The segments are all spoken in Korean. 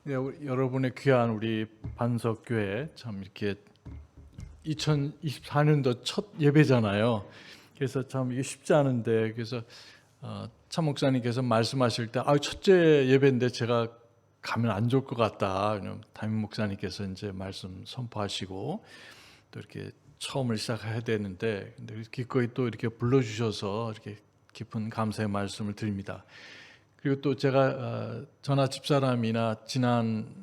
네, 여러분의 귀한 우리 반석교회 참 이렇게 2024년도 첫 예배잖아요. 그래서 참 이게 쉽지 않은데 그래서 참 목사님께서 말씀하실 때 첫째 예배인데 제가 가면 안 좋을 것 같다. 담임 목사님께서 이제 말씀 선포하시고 또 이렇게 처음을 시작해야 되는데 근데 기꺼이 또 이렇게 불러주셔서 이렇게 깊은 감사의 말씀을 드립니다. 그리고 또 제가 저나 집사람이나 지난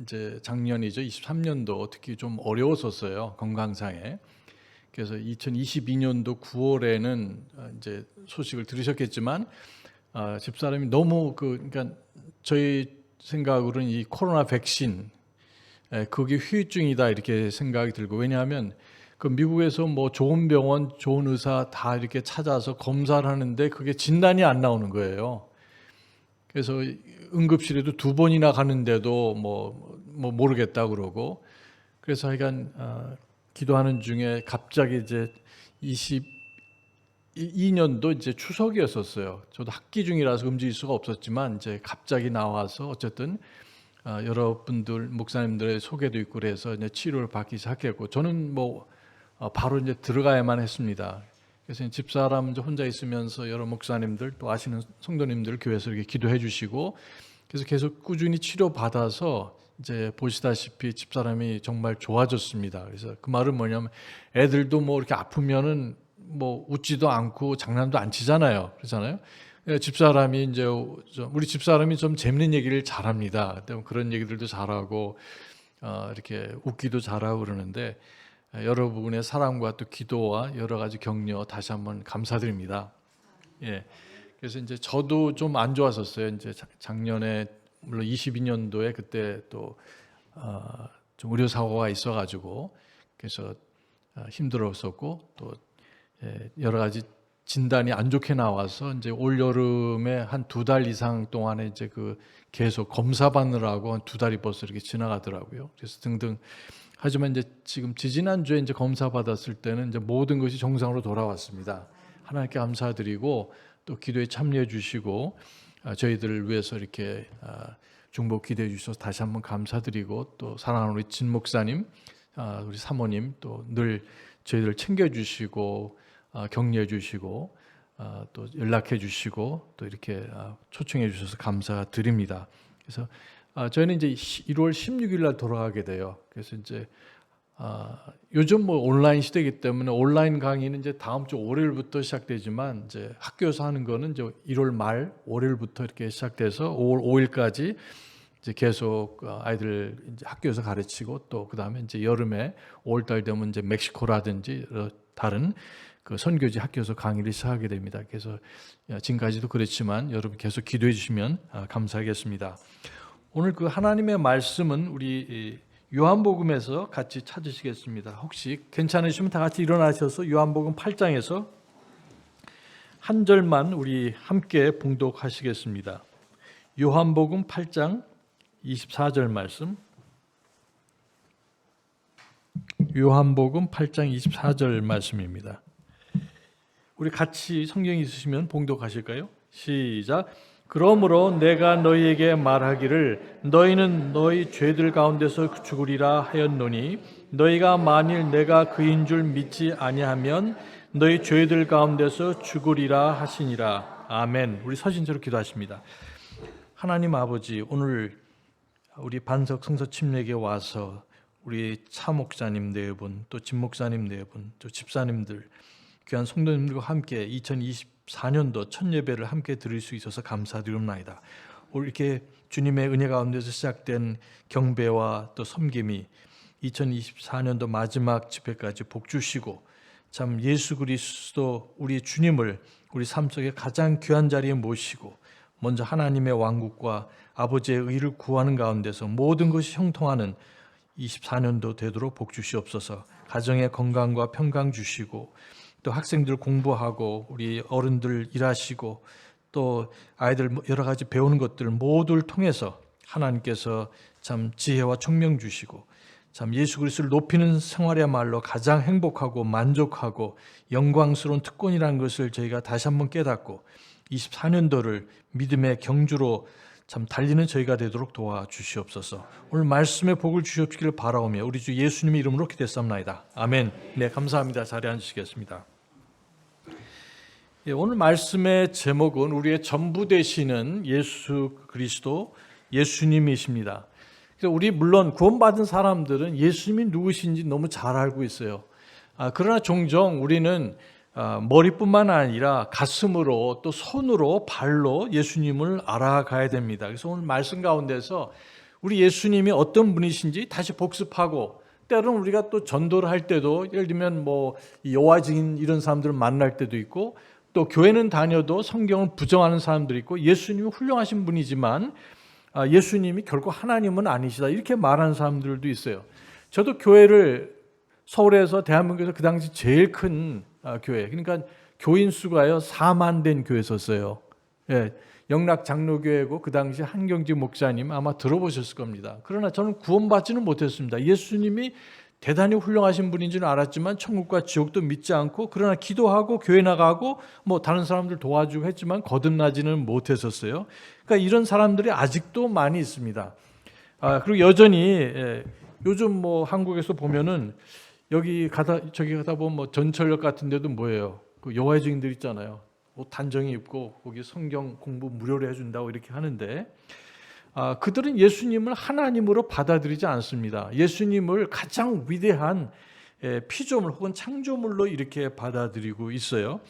이제 작년이죠 23년도 특히 좀 어려웠었어요 건강상에. 그래서 2022년도 9월에는 이제 소식을 들으셨겠지만 집사람이 너무 그러니까 저희 생각으로는 이 코로나 백신 그게 후유증이다 이렇게 생각이 들고 왜냐하면 그 미국에서 뭐 좋은 병원, 좋은 의사 다 이렇게 찾아서 검사를 하는데 그게 진단이 안 나오는 거예요. 그래서 응급실에도 2번이나 가는데도 뭐 모르겠다 그러고 그래서 하여간 기도하는 중에 갑자기 이제 22년도 이제 추석이었었어요. 저도 학기 중이라서 움직일 수가 없었지만 이제 갑자기 나와서 어쨌든 여러분들 목사님들의 소개도 있고 그래서 이제 치료를 받기 시작했고 저는 뭐 바로 이제 들어가야만 했습니다. 그래서 집사람 혼자 있으면서 여러 목사님들 또 아시는 성도님들 교회에서 이렇게 기도해 주시고 그래서 계속 꾸준히 치료 받아서 이제 보시다시피 집사람이 정말 좋아졌습니다. 그래서 그 말은 뭐냐면 애들도 뭐 이렇게 아프면은 뭐 웃지도 않고 장난도 안 치잖아요. 그렇잖아요. 집사람이 이제 우리 집사람이 좀 재밌는 얘기를 잘합니다. 그런 얘기들도 잘하고 이렇게 웃기도 잘하고 그러는데 여러분의 사랑과 또 기도와 여러 가지 격려 다시 한번 감사드립니다. 예. 그래서 이제 저도 좀 안 좋았었어요. 이제 작년에 물론 22년도에 그때 또 좀 의료 사고가 있어가지고 그래서 힘들었었고 또 여러 가지 진단이 안 좋게 나와서 이제 올 여름에 한 2달 이상 동안에 이제 그 계속 검사 받느라고 한 2달이 벌써 이렇게 지나가더라고요. 그래서 등등. 하지만 이제 지금 지지난주에 이제 검사 받았을 때는 이제 모든 것이 정상으로 돌아왔습니다. 하나님께 감사드리고 또 기도에 참여해 주시고 저희들을 위해서 이렇게 중보 기도해 주셔서 다시 한번 감사드리고 또 사랑하는 우리 진 목사님, 우리 사모님 또 늘 저희들을 챙겨 주시고 격려해 주시고 또 연락해 주시고 또 이렇게 초청해 주셔서 감사드립니다. 그래서 저희는 이제 1월 16일 날 돌아가게 돼요. 그래서 이제 요즘 뭐 온라인 시대이기 때문에 온라인 강의는 이제 다음 주 월요일부터 시작되지만 이제 학교에서 하는 거는 이제 1월 말 월요일부터 이렇게 시작돼서 5월 5일까지 이제 계속 아이들 이제 학교에서 가르치고 또 그다음에 이제 여름에 5월 달 되면 이제 멕시코라든지 다른 그 선교지 학교에서 강의를 시작하게 됩니다. 그래서 지금까지도 그렇지만 여러분 계속 기도해 주시면 감사하겠습니다. 오늘 그 하나님의 말씀은 우리 요한복음에서 같이 찾으시겠습니다. 혹시 괜찮으시면 다 같이 일어나셔서 요한복음 8장에서 한 절만 우리 함께 봉독하시겠습니다. 요한복음 8장 24절 말씀. 요한복음 8장 24절 말씀입니다. 우리 같이 성경 있으시면 봉독하실까요? 시작. 그러므로 내가 너희에게 말하기를 너희는 너희 죄들 가운데서 죽으리라 하였노니 너희가 만일 내가 그인 줄 믿지 아니하면 너희 죄들 가운데서 죽으리라 하시니라. 아멘. 우리 서신처럼 기도하십니다. 하나님 아버지, 오늘 우리 반석 성서 침례에 와서 우리 차 목사님 네 분, 또 진 목사님 네 분, 또 집사님들 귀한 성도님들과 함께 2024년도 첫 예배를 함께 드릴 수 있어서 감사드립니다. 오늘 이렇게 주님의 은혜 가운데서 시작된 경배와 또 섬김이 2024년도 마지막 집회까지 복 주시고 참 예수 그리스도 우리 주님을 우리 삶 속에 가장 귀한 자리에 모시고 먼저 하나님의 왕국과 아버지의 의를 구하는 가운데서 모든 것이 형통하는 24년도 되도록 복 주시옵소서. 가정의 건강과 평강 주시고 또 학생들 공부하고 우리 어른들 일하시고 또 아이들 여러 가지 배우는 것들 모두를 통해서 하나님께서 참 지혜와 총명 주시고 참 예수 그리스도를 높이는 생활이야말로 가장 행복하고 만족하고 영광스러운 특권이라는 것을 저희가 다시 한번 깨닫고 24년도를 믿음의 경주로 참 달리는 저희가 되도록 도와주시옵소서. 오늘 말씀에 복을 주시옵기를 바라오며 우리 주 예수님의 이름으로 기도했사옵나이다. 아멘. 네, 감사합니다. 자리에 앉으시겠습니다. 예, 오늘 말씀의 제목은 우리의 전부 되시는 예수 그리스도 예수님이십니다. 그래서 우리 물론 구원받은 사람들은 예수님이 누구신지 너무 잘 알고 있어요. 그러나 종종 우리는 머리뿐만 아니라 가슴으로 또 손으로 발로 예수님을 알아가야 됩니다. 그래서 오늘 말씀 가운데서 우리 예수님이 어떤 분이신지 다시 복습하고, 때로는 우리가 또 전도를 할 때도 예를 들면 뭐 여호와 증인 이런 사람들을 만날 때도 있고, 또 교회는 다녀도 성경을 부정하는 사람들이 있고, 예수님이 훌륭하신 분이지만 예수님이 결코 하나님은 아니시다 이렇게 말하는 사람들도 있어요. 저도 교회를 서울에서 대한민국에서 그 당시 제일 큰 교회, 그러니까 교인 수가요 4만 된 교회였어요. 예, 영락 장로교회고 그 당시 한경지 목사님 아마 들어보셨을 겁니다. 그러나 저는 구원받지는 못했습니다. 예수님이 대단히 훌륭하신 분인 줄 알았지만 천국과 지옥도 믿지 않고, 그러나 기도하고 교회 나가고 뭐 다른 사람들 도와주고 했지만 거듭나지는 못했었어요. 그러니까 이런 사람들이 아직도 많이 있습니다. 그리고 여전히 요즘 뭐 한국에서 보면은 여기 가다 저기 가다 보면 뭐 전철역 같은 데도 뭐예요? 그 여호와의 증인들 있잖아요. 옷 단정히 입고 거기 성경 공부 무료로 해준다고 이렇게 하는데, 그들은 예수님을 하나님으로 받아들이지 않습니다. 예수님을 가장 위대한 피조물 혹은 창조물로 이렇게 받아들이고 있어요.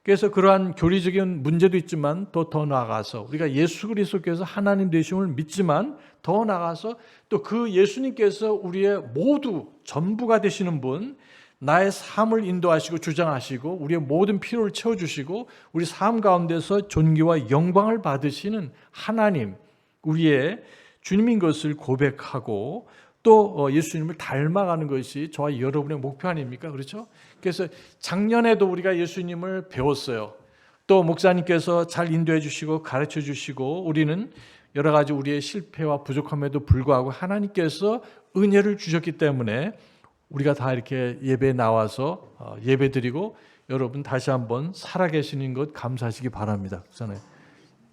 그래서 그러한 교리적인 문제도 있지만 더 나아가서 우리가 예수 그리스도께서 하나님 되심을 믿지만 더 나아가서 또 그 예수님께서 우리의 모두 전부가 되시는 분, 나의 삶을 인도하시고 주장하시고 우리의 모든 필요를 채워주시고 우리 삶 가운데서 존귀와 영광을 받으시는 하나님, 우리의 주님인 것을 고백하고 또 예수님을 닮아가는 것이 저와 여러분의 목표 아닙니까? 그렇죠? 그래서 작년에도 우리가 예수님을 배웠어요. 또 목사님께서 잘 인도해 주시고 가르쳐 주시고, 우리는 여러 가지 우리의 실패와 부족함에도 불구하고 하나님께서 은혜를 주셨기 때문에 우리가 다 이렇게 예배에 나와서 예배 드리고, 여러분 다시 한번 살아계시는 것 감사하시기 바랍니다. 그렇잖아요.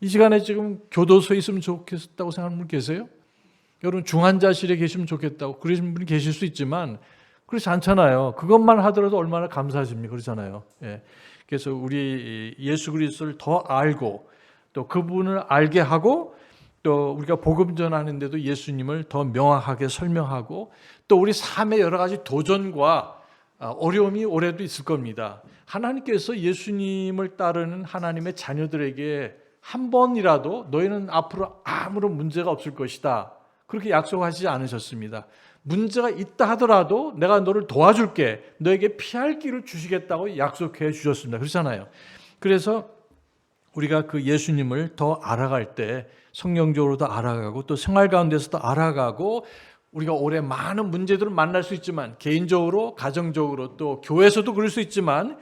이 시간에 지금 교도소에 있으면 좋겠다고 생각하는 분 계세요? 여러분 중환자실에 계시면 좋겠다고 그러신 분이 계실 수 있지만 그렇지 않잖아요. 그것만 하더라도 얼마나 감사하십니까? 그렇잖아요. 예. 그래서 우리 예수 그리스도를 더 알고 또 그분을 알게 하고, 또 우리가 복음 전하는데도 예수님을 더 명확하게 설명하고, 또 우리 삶의 여러 가지 도전과 어려움이 올해도 있을 겁니다. 하나님께서 예수님을 따르는 하나님의 자녀들에게 한 번이라도 너희는 앞으로 아무런 문제가 없을 것이다 그렇게 약속하시지 않으셨습니다. 문제가 있다 하더라도 내가 너를 도와줄게, 너에게 피할 길을 주시겠다고 약속해 주셨습니다. 그렇잖아요. 그래서 우리가 그 예수님을 더 알아갈 때 성경적으로도 알아가고 또 생활 가운데서도 알아가고, 우리가 올해 많은 문제들을 만날 수 있지만 개인적으로 가정적으로 또 교회에서도 그럴 수 있지만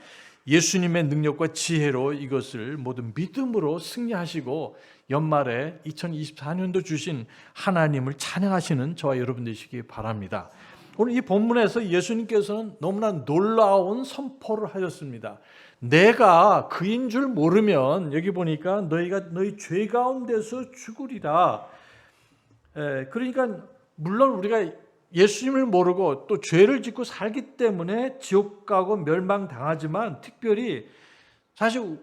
예수님의 능력과 지혜로 이것을 모든 믿음으로 승리하시고 연말에 2024년도 주신 하나님을 찬양하시는 저와 여러분 되시기 바랍니다. 오늘 이 본문에서 예수님께서는 너무나 놀라운 선포를 하셨습니다. 내가 그인 줄 모르면, 여기 보니까 너희가 너희 죄 가운데서 죽으리라. 그러니까 물론 우리가 예수님을 모르고 또 죄를 짓고 살기 때문에 지옥 가고 멸망당하지만, 특별히 사실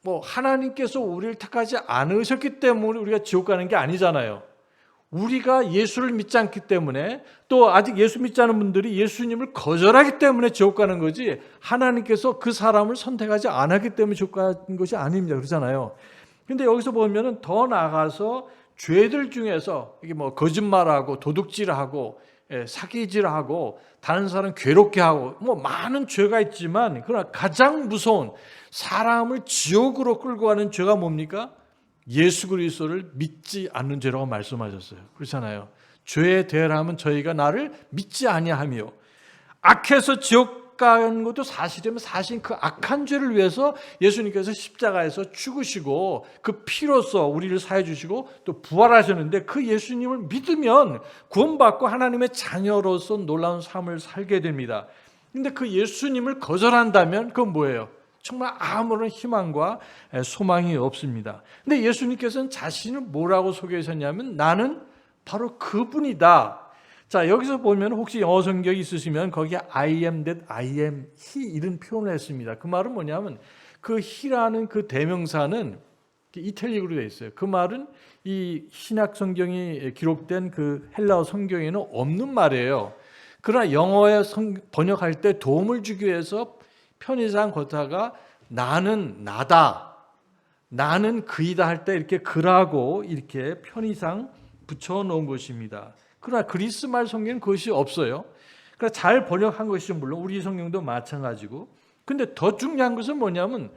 뭐 하나님께서 우리를 택하지 않으셨기 때문에 우리가 지옥 가는 게 아니잖아요. 우리가 예수를 믿지 않기 때문에, 또 아직 예수 믿지 않은 분들이 예수님을 거절하기 때문에 지옥 가는 거지, 하나님께서 그 사람을 선택하지 않았기 때문에 지옥 가는 것이 아닙니다. 그렇잖아요. 그런데 여기서 보면은 더 나아가서 죄들 중에서 이게 뭐 거짓말하고 도둑질하고 사기질하고 다른 사람 괴롭게 하고 뭐 많은 죄가 있지만, 그러나 가장 무서운 사람을 지옥으로 끌고 가는 죄가 뭡니까? 예수 그리스도를 믿지 않는 죄라고 말씀하셨어요. 그렇잖아요. 죄에 대하면 저희가 나를 믿지 아니하며, 악해서 지옥 가는 것도 사실이면 사실 그 악한 죄를 위해서 예수님께서 십자가에서 죽으시고 그 피로써 우리를 사해 주시고 또 부활하셨는데, 그 예수님을 믿으면 구원받고 하나님의 자녀로서 놀라운 삶을 살게 됩니다. 근데 그 예수님을 거절한다면 그건 뭐예요? 정말 아무런 희망과 소망이 없습니다. 근데 예수님께서는 자신을 뭐라고 소개하셨냐면 나는 바로 그분이다. 자, 여기서 보면 혹시 영어 성경이 있으시면 거기에 I am that I am he 이런 표현을 했습니다. 그 말은 뭐냐면 그 he라는 그 대명사는 이탈리아로 되어 있어요. 그 말은 이 신약 성경이 기록된 그 헬라어 성경에는 없는 말이에요. 그러나 영어에 번역할 때 도움을 주기 위해서 편의상 걷다가 나는 나다, 나는 그이다 할 때 이렇게 그라고 이렇게 편의상 붙여놓은 것입니다. 그러나 그리스 말 성경은 그것이 없어요. 그러니까 잘 번역한 것이죠. 물론 우리 성경도 마찬가지고. 근데 더 중요한 것은 뭐냐면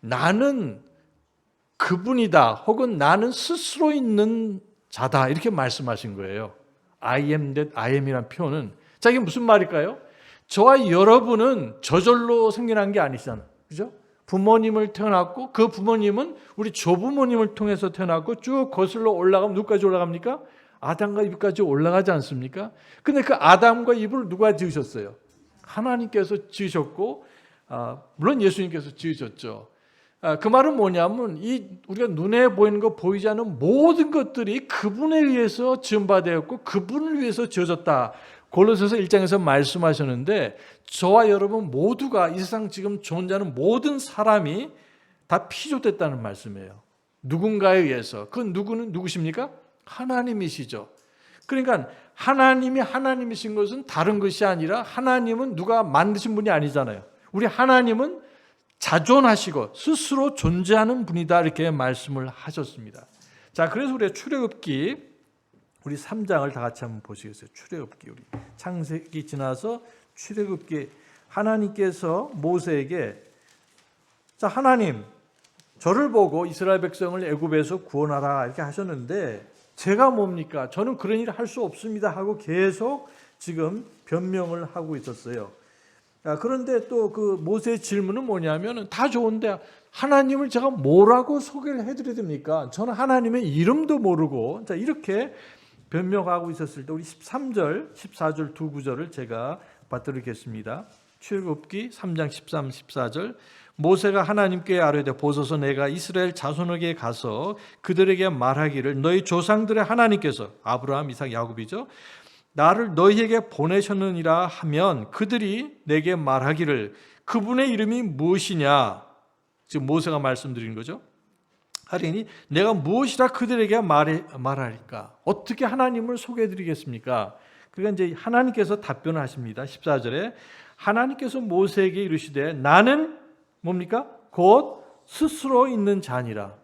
나는 그분이다 혹은 나는 스스로 있는 자다 이렇게 말씀하신 거예요. I am that I am이라는 표현은 자 이게 무슨 말일까요? 저와 여러분은 저절로 생겨난 게 아니잖아요. 그죠? 부모님을 태어났고 그 부모님은 우리 조부모님을 통해서 태어났고 쭉 거슬러 올라가면 누구까지 올라갑니까? 아담과 이브까지 올라가지 않습니까? 근데 그 아담과 이브를 누가 지으셨어요? 하나님께서 지으셨고 물론 예수님께서 지으셨죠. 그 말은 뭐냐면 우리가 눈에 보이는 거 보이지 않는 모든 것들이 그분에 의해서 지음바되었고 그분을 위해서 지어졌다. 골로새서 1장에서 말씀하셨는데 저와 여러분 모두가 이 세상 지금 존재하는 모든 사람이 다 피조됐다는 말씀이에요. 누군가에 의해서. 그 누구는 누구십니까? 하나님이시죠. 그러니까 하나님이 하나님이신 것은 다른 것이 아니라 하나님은 누가 만드신 분이 아니잖아요. 우리 하나님은 자존하시고 스스로 존재하는 분이다 이렇게 말씀을 하셨습니다. 자, 그래서 우리가 출애굽기 우리 3장을 다 같이 한번 보시겠어요? 출애굽기 우리 창세기 지나서 출애굽기 하나님께서 모세에게 자 하나님 저를 보고 이스라엘 백성을 애굽에서 구원하라 이렇게 하셨는데 제가 뭡니까? 저는 그런 일을 할 수 없습니다 하고 계속 지금 변명을 하고 있었어요. 그런데 또 그 모세의 질문은 뭐냐면 다 좋은데 하나님을 제가 뭐라고 소개를 해드려야 됩니까? 저는 하나님의 이름도 모르고 자 이렇게 변명하고 있었을 때 우리 13절, 14절 두 구절을 제가 받들겠습니다. 출애굽기 3장 13, 14절 모세가 하나님께 아뢰되 보소서 내가 이스라엘 자손에게 가서 그들에게 말하기를 너희 조상들의 하나님께서 아브라함, 이삭, 야곱이죠. 나를 너희에게 보내셨느니라 하면 그들이 내게 말하기를 그분의 이름이 무엇이냐 지금 모세가 말씀드리는 거죠. 하리니 내가 무엇이라 그들에게 말할까? 어떻게 하나님을 소개해드리겠습니까? 그러니까 이제 하나님께서 답변을 하십니다. 14절에 하나님께서 모세에게 이르시되 나는 뭡니까? 곧 스스로 있는 자니라.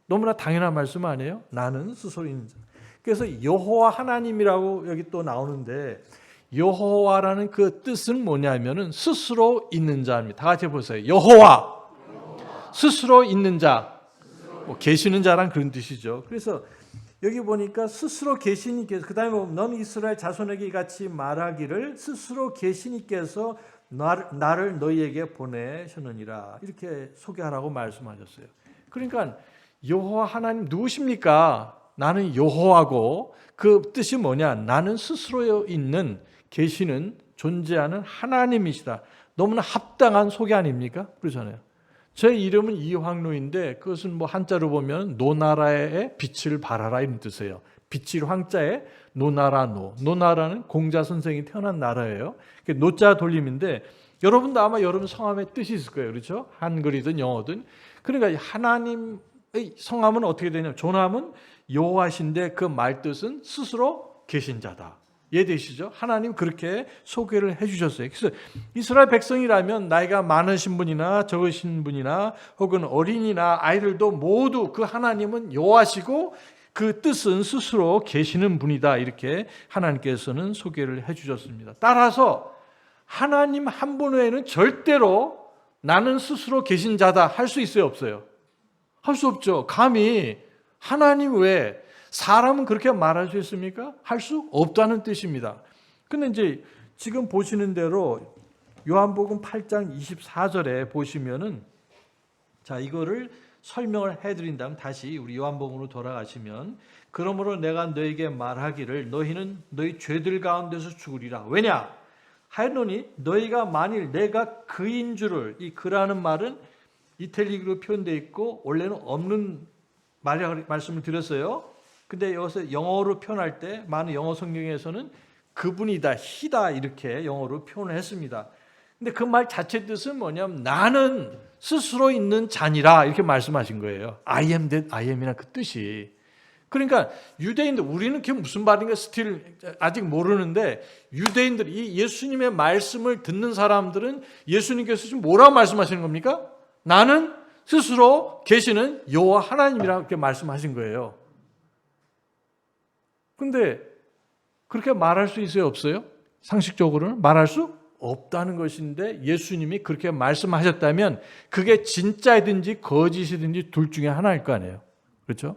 너무나 당연한 말씀 아니에요? 나는 스스로 있는 자. 그래서 여호와 하나님이라고 여기 또 나오는데 여호와라는 그 뜻은 뭐냐면은 스스로 있는 자입니다. 다 같이 보세요. 여호와 스스로 있는 자. 계시는 자란 그런 뜻이죠. 그래서 여기 보니까 스스로 계신 이께서 그다음에 보면 너는 이스라엘 자손에게 같이 말하기를 스스로 계신 이께서 나를 너희에게 보내셨느니라 이렇게 소개하라고 말씀하셨어요. 그러니까 여호와 하나님 누구십니까? 나는 여호와고 그 뜻이 뭐냐? 나는 스스로 있는 계시는 존재하는 하나님이시다. 너무나 합당한 소개 아닙니까? 그렇잖아요. 제 이름은 이황로인데 그것은 뭐 한자로 보면 노나라의 빛을 발하라 이런 뜻이에요. 빛이 황자에 노나라 노나라는 공자 선생이 태어난 나라예요. 노자 돌림인데 여러분도 아마 여러분 성함의 뜻이 있을 거예요. 그렇죠? 한글이든 영어든. 그러니까 하나님의 성함은 어떻게 되냐면 존함은 여호와신데 그 말뜻은 스스로 계신 자다. 이해되시죠? 하나님 그렇게 소개를 해주셨어요. 그래서 이스라엘 백성이라면 나이가 많으신 분이나 적으신 분이나 혹은 어린이나 아이들도 모두 그 하나님은 여호와시고 그 뜻은 스스로 계시는 분이다. 이렇게 하나님께서는 소개를 해주셨습니다. 따라서 하나님 한 분 외에는 절대로 나는 스스로 계신 자다 할 수 있어요? 없어요? 할 수 없죠. 감히 하나님 외에 사람은 그렇게 말할 수 있습니까? 할 수 없다는 뜻입니다. 근데 이제 지금 보시는 대로 요한복음 8장 24절에 보시면은 자, 이거를 설명을 해드린다면 다시 우리 요한복음으로 돌아가시면 그러므로 내가 너에게 말하기를 너희는 너희 죄들 가운데서 죽으리라. 왜냐? 하였노니 너희가 만일 내가 그인 줄을 이 그라는 말은 이탈릭으로 표현되어 있고 원래는 없는 말씀을 드렸어요. 근데 여기서 영어로 표현할 때 많은 영어 성경에서는 그분이다, 히다 이렇게 영어로 표현을 했습니다. 근데 그 말 자체 뜻은 뭐냐면 나는 스스로 있는 자니라 이렇게 말씀하신 거예요. I am that I am이나 그 뜻이. 그러니까 유대인들, 우리는 그게 무슨 말인가 스틸 아직 모르는데 유대인들, 이 예수님의 말씀을 듣는 사람들은 예수님께서 지금 뭐라고 말씀하시는 겁니까? 나는 스스로 계시는 여호와 하나님이라고 이렇게 말씀하신 거예요. 근데 그렇게 말할 수 있어요, 없어요? 상식적으로는 말할 수 없다는 것인데 예수님이 그렇게 말씀하셨다면 그게 진짜이든지 거짓이든지 둘 중에 하나일 거 아니에요. 그렇죠?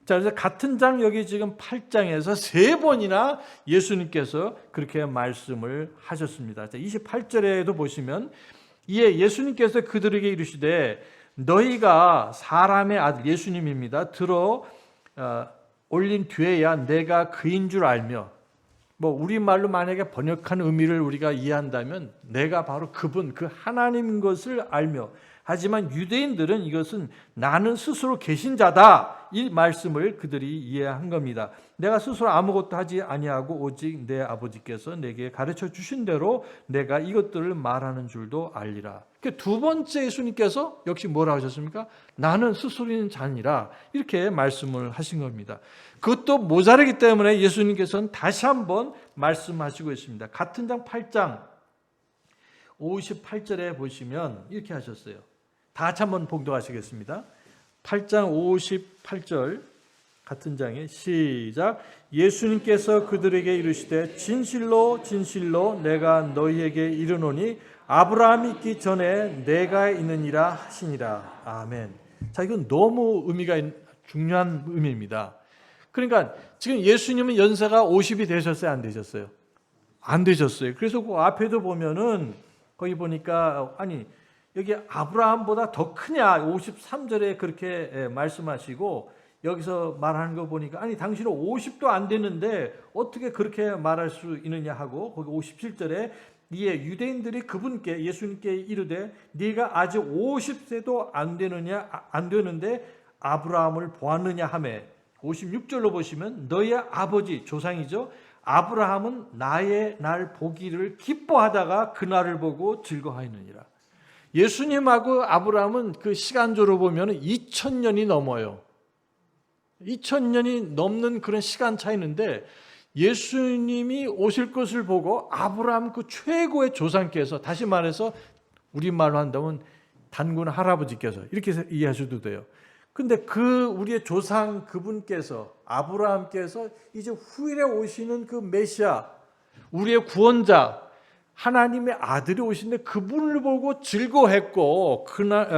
자, 그래서 같은 장 여기 지금 8장에서 3번이나 예수님께서 그렇게 말씀을 하셨습니다. 자, 28절에도 보시면 이에 예수님께서 그들에게 이르시되 너희가 사람의 아들, 예수님입니다, 들어 올린 뒤에야 내가 그인 줄 알며, 뭐 우리말로 만약에 번역한 의미를 우리가 이해한다면 내가 바로 그분, 그 하나님인 것을 알며, 하지만 유대인들은 이것은 나는 스스로 계신 자다 이 말씀을 그들이 이해한 겁니다. 내가 스스로 아무것도 하지 아니하고 오직 내 아버지께서 내게 가르쳐 주신 대로 내가 이것들을 말하는 줄도 알리라. 두 번째 예수님께서 역시 뭐라 하셨습니까? 나는 스스로 있는 자니라 이렇게 말씀을 하신 겁니다. 그것도 모자르기 때문에 예수님께서는 다시 한번 말씀하시고 있습니다. 같은 장 8장 58절에 보시면 이렇게 하셨어요. 다 같이 한번 봉독하시겠습니다. 8장 58절 같은 장에 시작. 예수님께서 그들에게 이르시되 진실로 진실로 내가 너희에게 이르노니 아브라함이 있기 전에 내가 있느니라 하시니라. 아멘. 자, 이건 너무 의미가 중요한 의미입니다. 그러니까 지금 예수님은 연세가 50이 되셨어요, 안 되셨어요? 안 되셨어요. 그래서 그 앞에도 보면은 거기 보니까 아니 여기 아브라함보다 더 크냐 53절에 그렇게 말씀하시고 여기서 말하는 거 보니까 아니 당신은 50도 안 됐는데 어떻게 그렇게 말할 수 있느냐 하고 거기 57절에 이에 유대인들이 그분께 예수님께 이르되 네가 아직 50세도 안 되는데 아브라함을 보았느냐 하매 56절로 보시면 너희 아버지 조상이죠. 아브라함은 나의 날 보기를 기뻐하다가 그날을 보고 즐거워하느니라. 예수님하고 아브라함은 그 시간조로 보면 2000년이 넘어요. 2000년이 넘는 그런 시간 차이인데 예수님이 오실 것을 보고 아브라함 그 최고의 조상께서, 다시 말해서 우리말로 한다면 단군 할아버지께서 이렇게 이해하셔도 돼요. 근데 그 우리의 조상 그분께서, 아브라함께서 이제 후일에 오시는 그 메시아, 우리의 구원자, 하나님의 아들이 오신데 그분을 보고 즐거워했고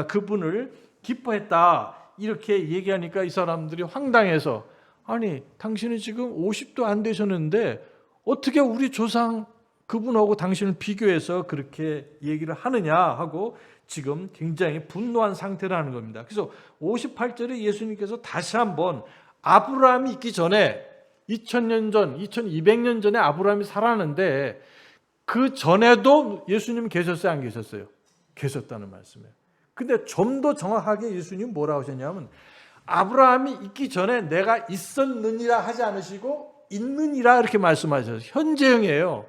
그분을 기뻐했다 이렇게 얘기하니까 이 사람들이 황당해서 아니 당신은 지금 50도 안 되셨는데 어떻게 우리 조상 그분하고 당신을 비교해서 그렇게 얘기를 하느냐 하고 지금 굉장히 분노한 상태라는 겁니다. 그래서 58절에 예수님께서 다시 한번 아브라함이 있기 전에 2000년 전, 2200년 전에 아브라함이 살았는데 그 전에도 예수님 계셨어요, 안 계셨어요? 계셨다는 말씀이에요. 근데 좀 더 정확하게 예수님 뭐라고 하셨냐면 아브라함이 있기 전에 내가 있었느니라 하지 않으시고 있느니라 이렇게 말씀하셨어요. 현재형이에요.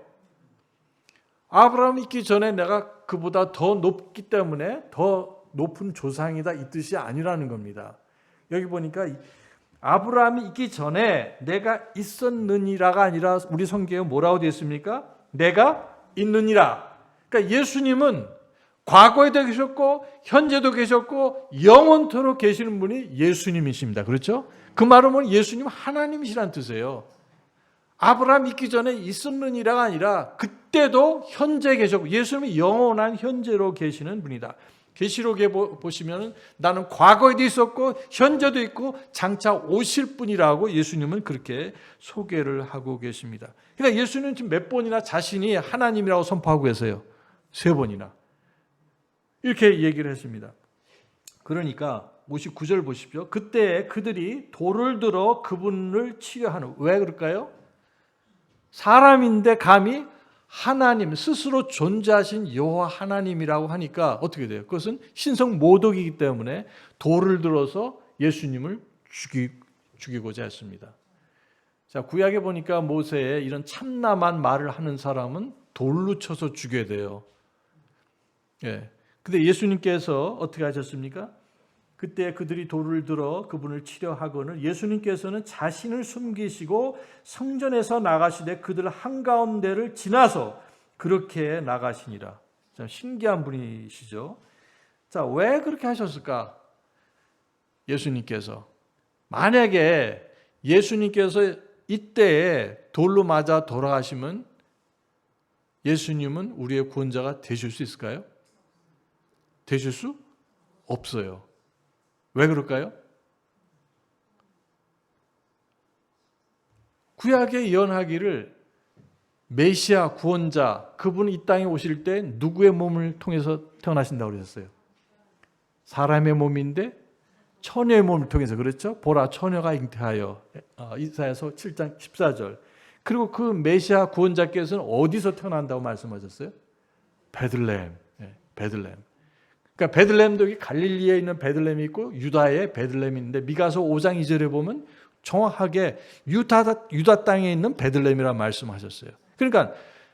아브라함이 있기 전에 내가 그보다 더 높기 때문에 더 높은 조상이다 이 뜻이 아니라는 겁니다. 여기 보니까 아브라함이 있기 전에 내가 있었느니라가 아니라 우리 성경에 뭐라고 되어 있습니까? 내가 있느니라. 그러니까 예수님은 과거에도 계셨고 현재도 계셨고 영원토록 계시는 분이 예수님이십니다. 그렇죠? 그 말은 뭐 예수님 하나님이시라는 뜻이에요. 아브라함 있기 전에 있었느니라가 아니라 그때도 현재 계셨고 예수님이 영원한 현재로 계시는 분이다. 계시록에 보시면 나는 과거에도 있었고 현재도 있고 장차 오실 분이라고 예수님은 그렇게 소개를 하고 계십니다. 그러니까 예수님은 지금 몇 번이나 자신이 하나님이라고 선포하고 계세요. 3번이나. 이렇게 얘기를 했습니다. 그러니까 59절 보십시오. 그때 그들이 돌을 들어 그분을 치려 하는, 왜 그럴까요? 사람인데 감히 하나님 스스로 존재하신 여호와 하나님이라고 하니까 어떻게 돼요? 그것은 신성 모독이기 때문에 돌을 들어서 예수님을 죽이고자 했습니다. 자, 구약에 보니까 모세의 이런 참남한 말을 하는 사람은 돌로 쳐서 죽여야 돼요. 예. 근데 예수님께서 어떻게 하셨습니까? 그때 그들이 돌을 들어 그분을 치려 하거늘 예수님께서는 자신을 숨기시고 성전에서 나가시되 그들 한가운데를 지나서 그렇게 나가시니라. 참 신기한 분이시죠. 자, 왜 그렇게 하셨을까? 예수님께서 만약에 예수님께서 이때에 돌로 맞아 돌아가시면 예수님은 우리의 구원자가 되실 수 있을까요? 되실 수 없어요. 왜 그럴까요? 구약에 예언하기를 메시아 구원자 그분이 이 땅에 오실 때 누구의 몸을 통해서 태어나신다고 그러셨어요? 사람의 몸인데 처녀의 몸을 통해서 그랬죠? 보라 처녀가 잉태하여 이사야서 7장 14절. 그리고 그 메시아 구원자께서는 어디서 태어난다고 말씀하셨어요? 베들레헴. 베들레헴. 그러니까 베들레헴도 여기 갈릴리에 있는 베들레헴이 있고 유다의 베들레헴이 있는데 미가서 5장 2절에 보면 정확하게 유다 땅에 있는 베들레헴이라고 말씀하셨어요. 그러니까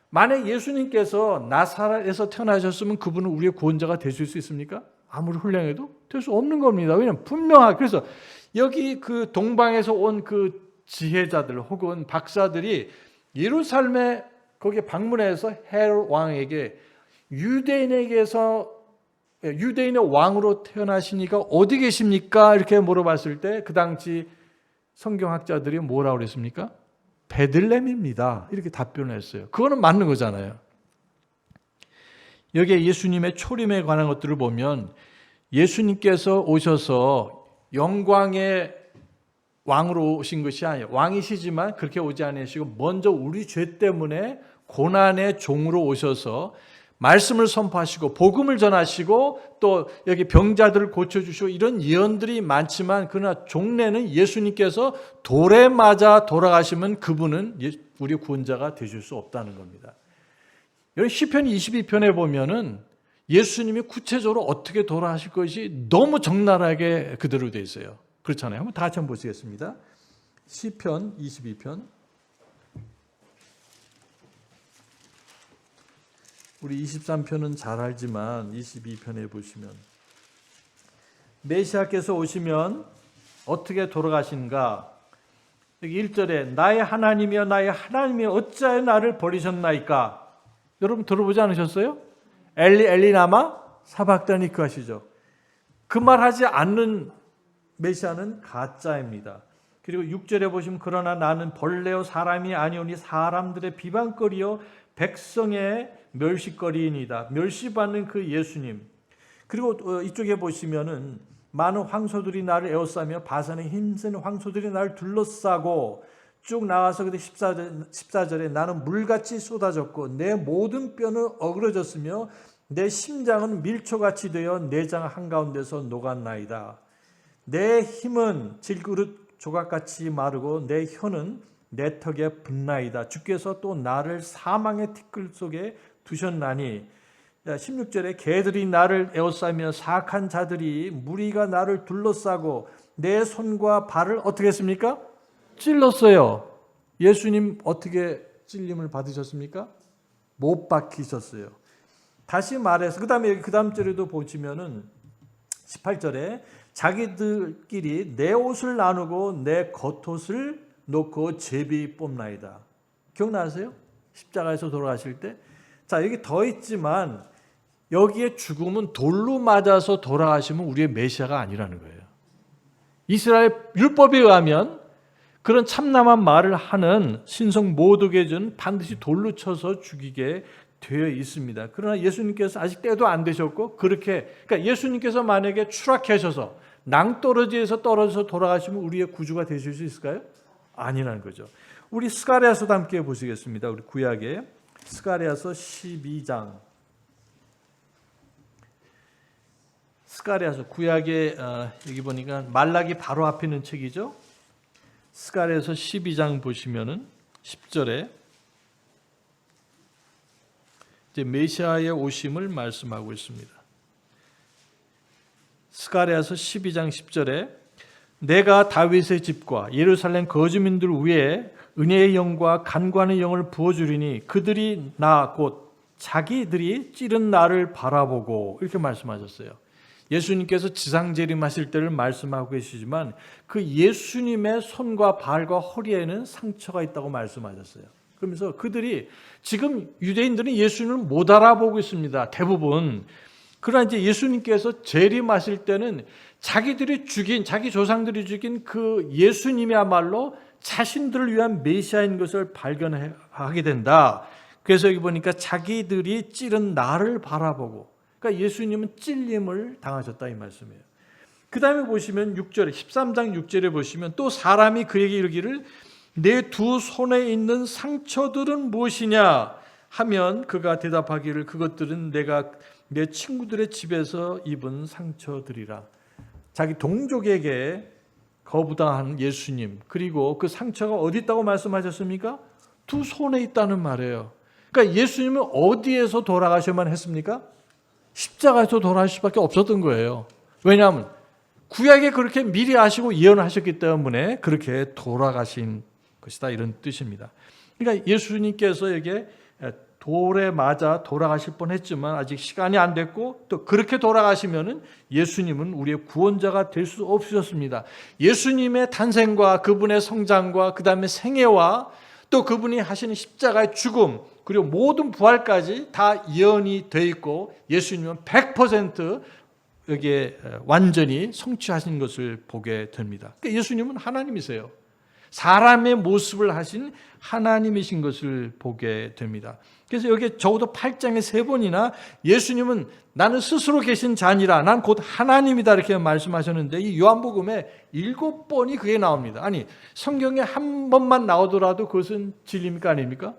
만약 예수님께서 나사렛에서 태어나셨으면 그분은 우리의 구원자가 되실 수 있습니까? 아무리 훌륭해도 될 수 없는 겁니다. 왜냐하면 분명하게 그래서 여기 그 동방에서 온 그 지혜자들 혹은 박사들이 예루살렘에 거기에 방문해서 헤롯 왕에게 유대인의 왕으로 태어나시니까 어디 계십니까? 이렇게 물어봤을 때 그 당시 성경학자들이 뭐라고 그랬습니까? 베들레헴입니다. 이렇게 답변을 했어요. 그거는 맞는 거잖아요. 여기에 예수님의 초림에 관한 것들을 보면 예수님께서 오셔서 영광의 왕으로 오신 것이 아니에요. 왕이시지만 그렇게 오지 않으시고 먼저 우리 죄 때문에 고난의 종으로 오셔서 말씀을 선포하시고 복음을 전하시고 또 여기 병자들을 고쳐주시고 이런 예언들이 많지만 그러나 종래는 예수님께서 돌에 맞아 돌아가시면 그분은 우리 구원자가 되실 수 없다는 겁니다. 여기 시편 22편에 보면은 예수님이 구체적으로 어떻게 돌아가실 것이 너무 적나라하게 그대로 되어 있어요. 그렇잖아요. 한번 다 같이 한번 보시겠습니다. 시편 22편. 우리 23편은 잘 알지만 22편에 보시면 메시아께서 오시면 어떻게 돌아가신가? 여기 1절에 나의 하나님이여 나의 하나님이여 어찌하여 나를 버리셨나이까? 여러분 들어보지 않으셨어요? 엘리 엘리 라마 사박다니 하시죠. 그 말하지 않는 메시아는 가짜입니다. 그리고 6절에 보시면 그러나 나는 벌레요 사람이 아니오니 사람들의 비방거리요 백성의 멸시거리이니다. 멸시받는 그 예수님. 그리고 이쪽에 보시면은 많은 황소들이 나를 에워싸며 바산에 힘센 황소들이 나를 둘러싸고 쭉 나와서 14절에 나는 물같이 쏟아졌고 내 모든 뼈는 어그러졌으며 내 심장은 밀초같이 되어 내장 한가운데서 녹았나이다. 내 힘은 질그릇 조각같이 마르고 내 혀는 내 턱에 붙나이다. 주께서 또 나를 사망의 티끌 속에 두셨나니 16절에 개들이 나를 에워싸며 사악한 자들이 무리가 나를 둘러싸고 내 손과 발을 어떻게 했습니까? 찔렀어요. 예수님 어떻게 찔림을 받으셨습니까? 못 박히셨어요. 다시 말해서 그 다음 절에도 보시면은 18절에 자기들끼리 내 옷을 나누고 내 겉옷을 놓고 제비 뽑나이다. 기억나세요? 십자가에서 돌아가실 때. 자, 여기 더 있지만 여기에 죽음은 돌로 맞아서 돌아가시면 우리의 메시아가 아니라는 거예요. 이스라엘 율법에 의하면 그런 참남한 말을 하는 신성 모독에는 반드시 돌로 쳐서 죽이게 되어 있습니다. 그러나 예수님께서 아직 때도 안 되셨고 그러니까 예수님께서 만약에 추락하셔서 낭떠러지에서 떨어져서 돌아가시면 우리의 구주가 되실 수 있을까요? 아니라는 거죠. 우리 스가랴서도 함께 보시겠습니다. 우리 구약에 스가랴서 12장. 스가랴서 구약에 여기 보니까 말라기 바로 앞에 있는 책이죠. 스가랴서 12장 보시면은 10절에 이제 메시아의 오심을 말씀하고 있습니다. 스가랴서 12장 10절에 내가 다윗의 집과 예루살렘 거주민들 위에 은혜의 영과 간구하는 영을 부어주리니 그들이 나 곧 자기들이 찌른 나를 바라보고 이렇게 말씀하셨어요. 예수님께서 지상재림하실 때를 말씀하고 계시지만 그 예수님의 손과 발과 허리에는 상처가 있다고 말씀하셨어요. 그러면서 그들이 지금 유대인들은 예수님을 못 알아보고 있습니다. 대부분. 그러나 이제 예수님께서 재림하실 때는 자기들이 죽인, 자기 조상들이 죽인 그 예수님이야말로 자신들을 위한 메시아인 것을 발견하게 된다. 그래서 여기 보니까 자기들이 찌른 나를 바라보고, 그러니까 예수님은 찔림을 당하셨다 이 말씀이에요. 그 다음에 보시면 6절에 13장 6절에 보시면 또 사람이 그에게 이르기를 내 두 손에 있는 상처들은 무엇이냐 하면 그가 대답하기를 그것들은 내가 내 친구들의 집에서 입은 상처들이라. 자기 동족에게 거부당한 예수님, 그리고 그 상처가 어디 있다고 말씀하셨습니까? 두 손에 있다는 말이에요. 그러니까 예수님은 어디에서 돌아가셔야만 했습니까? 십자가에서 돌아가실 수밖에 없었던 거예요. 왜냐하면 구약에 그렇게 미리 아시고 예언하셨기 때문에 그렇게 돌아가신 것이다 이런 뜻입니다. 그러니까 예수님께서 여기에 돌에 맞아 돌아가실 뻔했지만 아직 시간이 안 됐고 또 그렇게 돌아가시면은 예수님은 우리의 구원자가 될 수 없으셨습니다. 예수님의 탄생과 그분의 성장과 그 다음에 생애와 또 그분이 하시는 십자가의 죽음 그리고 모든 부활까지 다 예언이 되어 있고 예수님은 100% 여기에 완전히 성취하신 것을 보게 됩니다. 그러니까 예수님은 하나님이세요. 사람의 모습을 하신 하나님이신 것을 보게 됩니다. 그래서 여기 적어도 8장에 3번이나 예수님은 나는 스스로 계신 자니라 난 곧 하나님이다 이렇게 말씀하셨는데 이 요한복음에 7번이 그게 나옵니다. 아니 성경에 한 번만 나오더라도 그것은 진리입니까 아닙니까?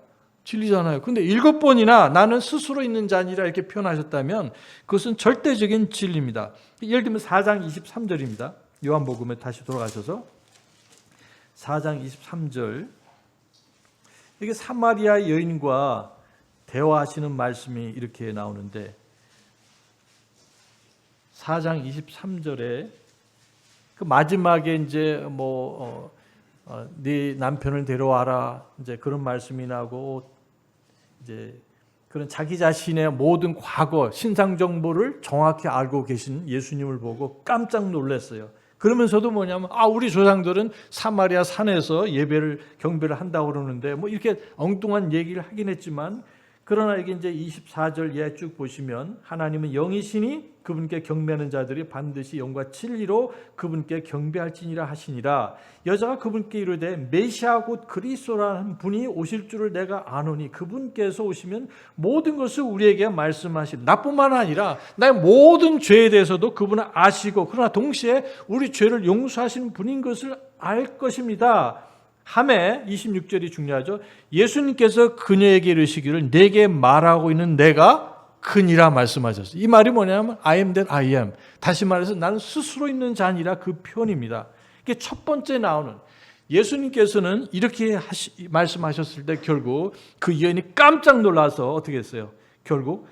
진리잖아요. 근데 7번이나 나는 스스로 있는 자니라 이렇게 표현하셨다면 그것은 절대적인 진리입니다. 예를 들면 4장 23절입니다. 요한복음에 다시 돌아가셔서 4장 23절 이게 사마리아 여인과 대화하시는 말씀이 이렇게 나오는데 4장 23절에 그 마지막에 이제 네 남편을 데려와라 이제 그런 말씀이 나고 이제 그런 자기 자신의 모든 과거 신상 정보를 정확히 알고 계신 예수님을 보고 깜짝 놀랐어요. 그러면서도 뭐냐면 우리 조상들은 사마리아 산에서 경배를 한다고 그러는데 이렇게 엉뚱한 얘기를 하긴 했지만 그러나 이게 이제 24절 이하 쭉 보시면 하나님은 영이시니 그분께 경배하는 자들이 반드시 영과 진리로 그분께 경배할지니라 하시니라. 여자가 그분께 이르되 메시아 곧 그리스도라는 분이 오실 줄을 내가 아노니 그분께서 오시면 모든 것을 우리에게 말씀하신 나뿐만 아니라 나의 모든 죄에 대해서도 그분은 아시고 그러나 동시에 우리 죄를 용서하시는 분인 것을 알 것입니다. 하매 26절이 중요하죠. 예수님께서 그녀에게 이르시기를 내게 말하고 있는 내가 그니라 말씀하셨어요. 이 말이 뭐냐면 I am that I am. 다시 말해서 나는 스스로 있는 자니라 그 표현입니다. 이게 첫 번째 나오는 예수님께서는 이렇게 말씀하셨을 때 결국 그 여인이 깜짝 놀라서 어떻게 했어요? 결국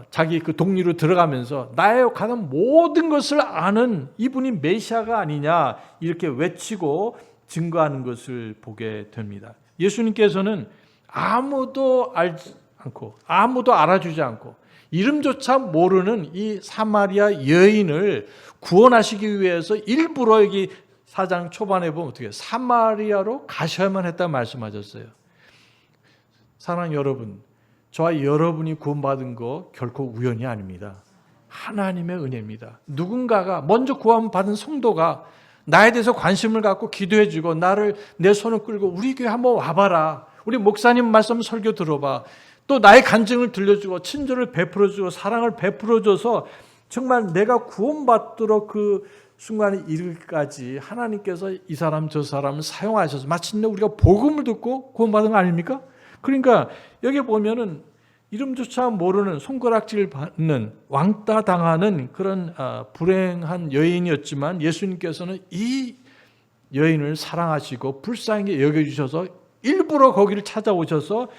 자기 그 동리로 들어가면서 나의 가는 모든 것을 아는 이분이 메시아가 아니냐 이렇게 외치고 증거하는 것을 보게 됩니다. 예수님께서는 아무도 알지 않고 아무도 알아주지 않고 이름조차 모르는 이 사마리아 여인을 구원하시기 위해서 일부러 여기 4장 초반에 보면 어떻게 사마리아로 가셔야만 했다 말씀하셨어요. 사랑하는 여러분, 저와 여러분이 구원받은 거 결코 우연이 아닙니다. 하나님의 은혜입니다. 누군가가 먼저 구원받은 성도가 나에 대해서 관심을 갖고 기도해주고 나를 내 손을 끌고 우리 교회 한번 와봐라. 우리 목사님 말씀 설교 들어봐. 또 나의 간증을 들려주고 친절을 베풀어주고 사랑을 베풀어줘서 정말 내가 구원받도록 그 순간에 이르기까지 하나님께서 이 사람 저 사람을 사용하셔서 마침내 우리가 복음을 듣고 구원받은 거 아닙니까? 그러니까 여기 보면은 이름조차 모르는 손가락질 받는 왕따 당하는 그런 불행한 여인이었지만 예수님께서는 이 여인을 사랑하시고 불쌍하게 여겨주셔서 일부러 거기를 찾아오셔서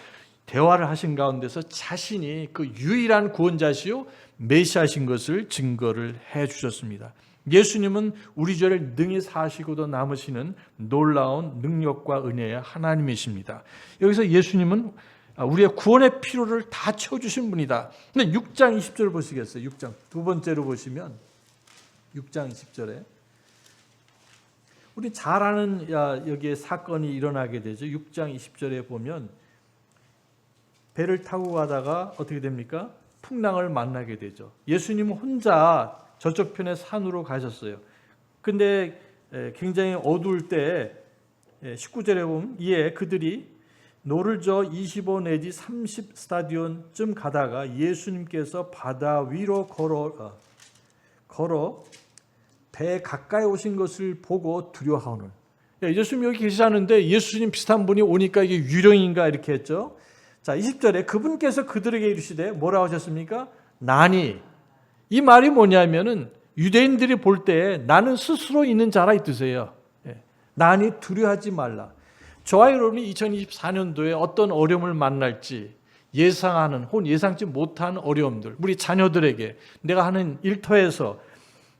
대화를 하신 가운데서 자신이 그 유일한 구원자시요 메시아신 것을 증거를 해 주셨습니다. 예수님은 우리 죄를 능히 사시고도 남으시는 놀라운 능력과 은혜의 하나님이십니다. 여기서 예수님은 우리의 구원의 필요를 다 채워주신 분이다. 근데 6장 20절 보시겠어요? 6장 두 번째로 보시면 6장 10절에 우리 잘 아는 여기에 사건이 일어나게 되죠. 6장 20절에 보면 배를 타고 가다가 어떻게 됩니까? 풍랑을 만나게 되죠. 예수님은 혼자 저쪽 편의 산으로 가셨어요. 근데 굉장히 어두울 때 19절에 보면 이에 그들이 노를 저 25 내지 30 스타디온쯤 가다가 예수님께서 바다 위로 걸어 배 가까이 오신 것을 보고 두려워하오는. 예수님 여기 계시는데 예수님 비슷한 분이 오니까 이게 유령인가 이렇게 했죠. 자, 20절에 그분께서 그들에게 이르시되 뭐라고 하셨습니까? 나니. 이 말이 뭐냐면은 유대인들이 볼 때 나는 스스로 있는 자라 이 뜻이에요. 나니 두려워하지 말라. 저와 여러분이 2024년도에 어떤 어려움을 만날지 예상하는 혹은 예상치 못한 어려움들, 우리 자녀들에게 내가 하는 일터에서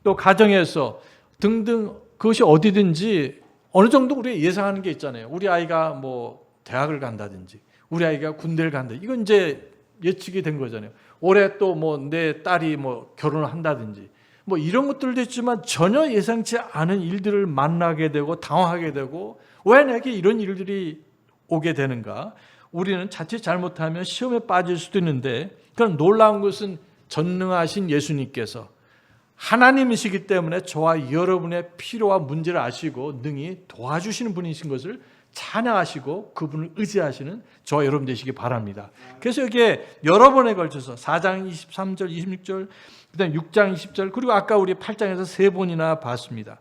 또 가정에서 등등 그것이 어디든지 어느 정도 우리가 예상하는 게 있잖아요. 우리 아이가 뭐 대학을 간다든지 우리 아이가 군대를 간다. 이건 이제 예측이 된 거잖아요. 올해 또 뭐 내 딸이 뭐 결혼을 한다든지 뭐 이런 것들도 있지만 전혀 예상치 않은 일들을 만나게 되고 당황하게 되고 왜 내게 이런 일들이 오게 되는가? 우리는 자칫 잘못하면 시험에 빠질 수도 있는데 그런 놀라운 것은 전능하신 예수님께서 하나님이시기 때문에 저와 여러분의 필요와 문제를 아시고 능히 도와주시는 분이신 것을 찬양하시고 그분을 의지하시는 저와 여러분 되시기 바랍니다. 그래서 여기에 여러 번에 걸쳐서 4장 23절, 26절, 그다음 6장 20절, 그리고 아까 우리 8장에서 3번이나 봤습니다.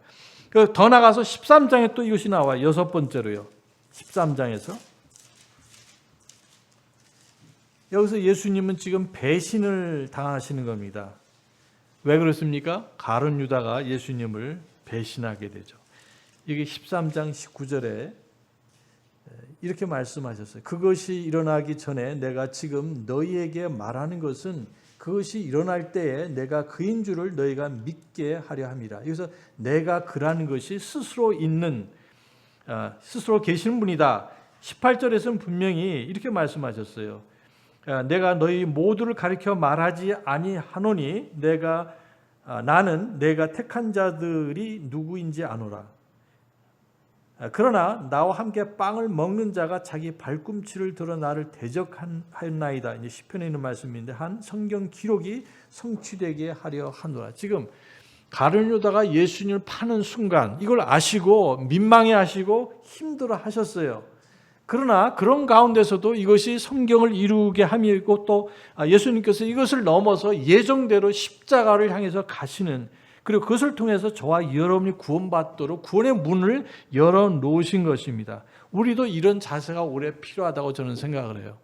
더 나가서 13장에 또 이것이 나와요. 여섯 번째로요. 13장에서 여기서 예수님은 지금 배신을 당하시는 겁니다. 왜 그렇습니까? 가룟 유다가 예수님을 배신하게 되죠. 여기 13장 19절에 이렇게 말씀하셨어요. 그것이 일어나기 전에 내가 지금 너희에게 말하는 것은 그것이 일어날 때에 내가 그인 줄을 너희가 믿게 하려 함이라. 여기서 내가 그라는 것이 스스로 있는 스스로 계시는 분이다. 18절에서는 분명히 이렇게 말씀하셨어요. 내가 너희 모두를 가리켜 말하지 아니하노니 나는 내가 택한 자들이 누구인지 아노라. 그러나 나와 함께 빵을 먹는 자가 자기 발꿈치를 들어 나를 대적하였나이다. 이제 시편에 있는 말씀인데 한 성경 기록이 성취되게 하려 하노라. 지금 가룟 유다가 예수님을 파는 순간 이걸 아시고 민망해하시고 힘들어하셨어요. 그러나 그런 가운데서도 이것이 성경을 이루게 함이고 또 예수님께서 이것을 넘어서 예정대로 십자가를 향해서 가시는, 그리고 그것을 통해서 저와 여러분이 구원받도록 구원의 문을 열어놓으신 것입니다. 우리도 이런 자세가 오래 필요하다고 저는 생각을 해요.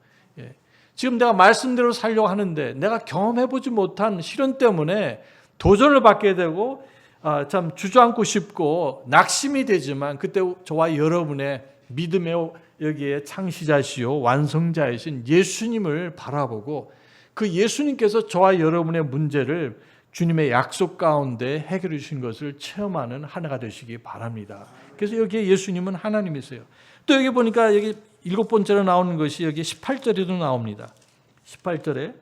지금 내가 말씀대로 살려고 하는데 내가 경험해보지 못한 시련 때문에 도전을 받게 되고 참 주저앉고 싶고 낙심이 되지만 그때 저와 여러분의 믿음의 여기에 창시자시요 완성자이신 예수님을 바라보고 그 예수님께서 저와 여러분의 문제를 주님의 약속 가운데 해결해 주신 것을 체험하는 하나가 되시기 바랍니다. 그래서 여기에 예수님은 하나님이세요. 또 여기 보니까 여기 7번째로 나오는 것이 여기 18절에도 나옵니다. 18절에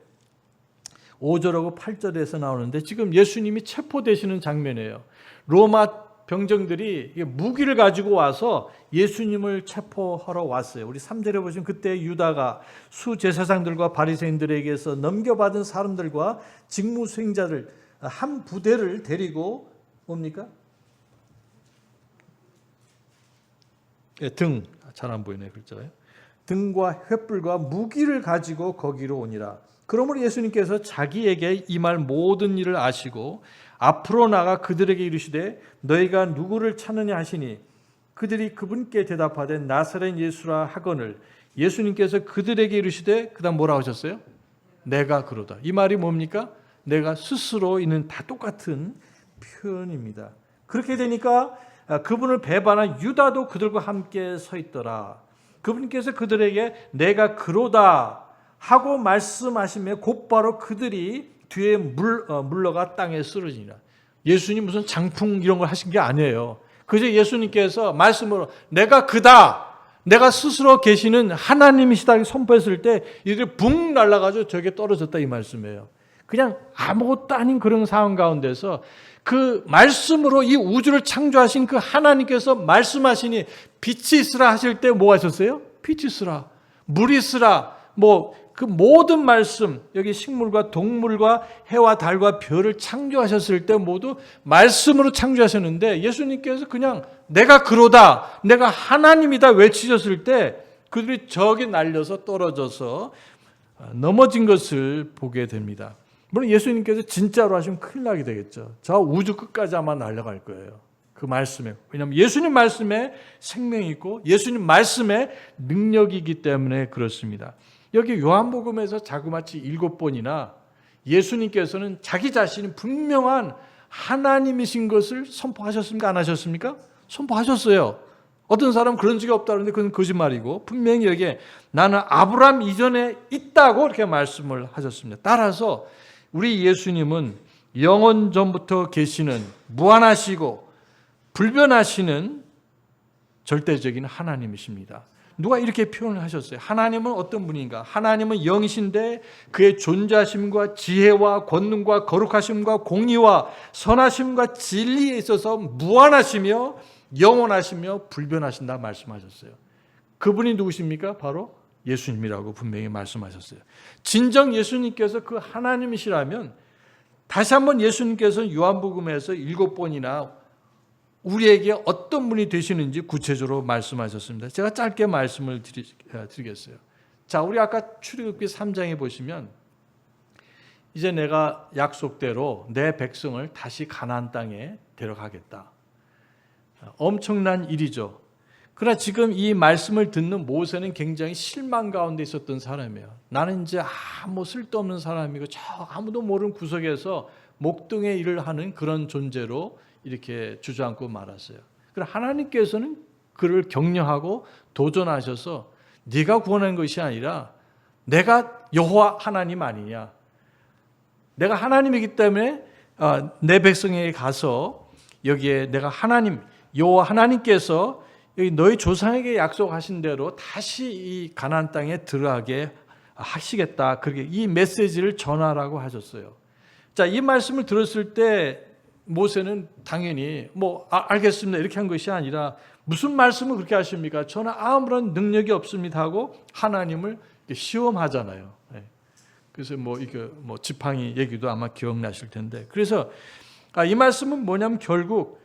5절하고 8절에서 나오는데 지금 예수님이 체포되시는 장면이에요. 로마 병정들이 무기를 가지고 와서 예수님을 체포하러 왔어요. 우리 3절에 보시면 그때 유다가 수제사장들과 바리새인들에게서 넘겨받은 사람들과 직무 수행자들 한 부대를 데리고 뭡니까? 등, 잘 안 보이네 글자가요. 등과 횃불과 무기를 가지고 거기로 오니라. 그러므로 예수님께서 자기에게 이 말 모든 일을 아시고 앞으로 나가 그들에게 이르시되 너희가 누구를 찾느냐 하시니 그들이 그분께 대답하되 나사렛 예수라 하거늘 예수님께서 그들에게 이르시되 그다음 뭐라 하셨어요? 내가 그러다. 이 말이 뭡니까? 내가 스스로 있는 다 똑같은 표현입니다. 그렇게 되니까 그분을 배반한 유다도 그들과 함께 서 있더라. 그분께서 그들에게 내가 그로다 하고 말씀하시며 곧바로 그들이 뒤에 물러가 땅에 쓰러지니라. 예수님 무슨 장풍 이런 걸 하신 게 아니에요. 그저 예수님께서 말씀으로 내가 그다, 내가 스스로 계시는 하나님이시다 선포했을 때 이들이 붕 날아가지고 저게 떨어졌다 이 말씀이에요. 그냥 아무것도 아닌 그런 상황 가운데서 그 말씀으로 이 우주를 창조하신 그 하나님께서 말씀하시니 빛이 있으라 하실 때 뭐 하셨어요? 빛이 있으라, 물이 있으라, 뭐 그 모든 말씀, 여기 식물과 동물과 해와 달과 별을 창조하셨을 때 모두 말씀으로 창조하셨는데 예수님께서 그냥 내가 그로다, 내가 하나님이다 외치셨을 때 그들이 저기 날려서 떨어져서 넘어진 것을 보게 됩니다. 물론 예수님께서 진짜로 하시면 큰일 나게 되겠죠. 저 우주 끝까지 아마 날아갈 거예요. 그 말씀에. 왜냐하면 예수님 말씀에 생명이 있고 예수님 말씀에 능력이기 때문에 그렇습니다. 여기 요한복음에서 자그마치 7번이나 예수님께서는 자기 자신이 분명한 하나님이신 것을 선포하셨습니까? 안 하셨습니까? 선포하셨어요. 어떤 사람은 그런 적이 없다는데 그건 거짓말이고 분명히 여기에 나는 아브라함 이전에 있다고 이렇게 말씀을 하셨습니다. 따라서 우리 예수님은 영원 전부터 계시는 무한하시고 불변하시는 절대적인 하나님이십니다. 누가 이렇게 표현을 하셨어요. 하나님은 어떤 분인가? 하나님은 영이신데 그의 존재하심과 지혜와 권능과 거룩하심과 공의와 선하심과 진리에 있어서 무한하시며 영원하시며 불변하신다 말씀하셨어요. 그분이 누구십니까? 바로 예수님이라고 분명히 말씀하셨어요. 진정 예수님께서 그 하나님이시라면 다시 한번 예수님께서 요한복음에서 7번이나 우리에게 어떤 분이 되시는지 구체적으로 말씀하셨습니다. 제가 짧게 말씀을 드리겠어요. 자, 우리 아까 출애굽기 3장에 보시면 이제 내가 약속대로 내 백성을 다시 가나안 땅에 데려가겠다. 엄청난 일이죠. 그러나 지금 이 말씀을 듣는 모세는 굉장히 실망 가운데 있었던 사람이에요. 나는 이제 아무 쓸데없는 사람이고 저 아무도 모르는 구석에서 목동의 일을 하는 그런 존재로 이렇게 주저앉고 말았어요. 그러나 하나님께서는 그를 격려하고 도전하셔서 네가 구원한 것이 아니라 내가 여호와 하나님 아니냐. 내가 하나님이기 때문에 내 백성에게 가서 여기에 내가 하나님 여호와 하나님께서 여기 너희 조상에게 약속하신 대로 다시 이 가나안 땅에 들어가게 하시겠다. 그렇게 이 메시지를 전하라고 하셨어요. 자, 이 말씀을 들었을 때 모세는 당연히 알겠습니다 이렇게 한 것이 아니라 무슨 말씀을 그렇게 하십니까? 저는 아무런 능력이 없습니다 하고 하나님을 시험하잖아요. 그래서 지팡이 얘기도 아마 기억나실 텐데 그래서 이 말씀은 뭐냐면 결국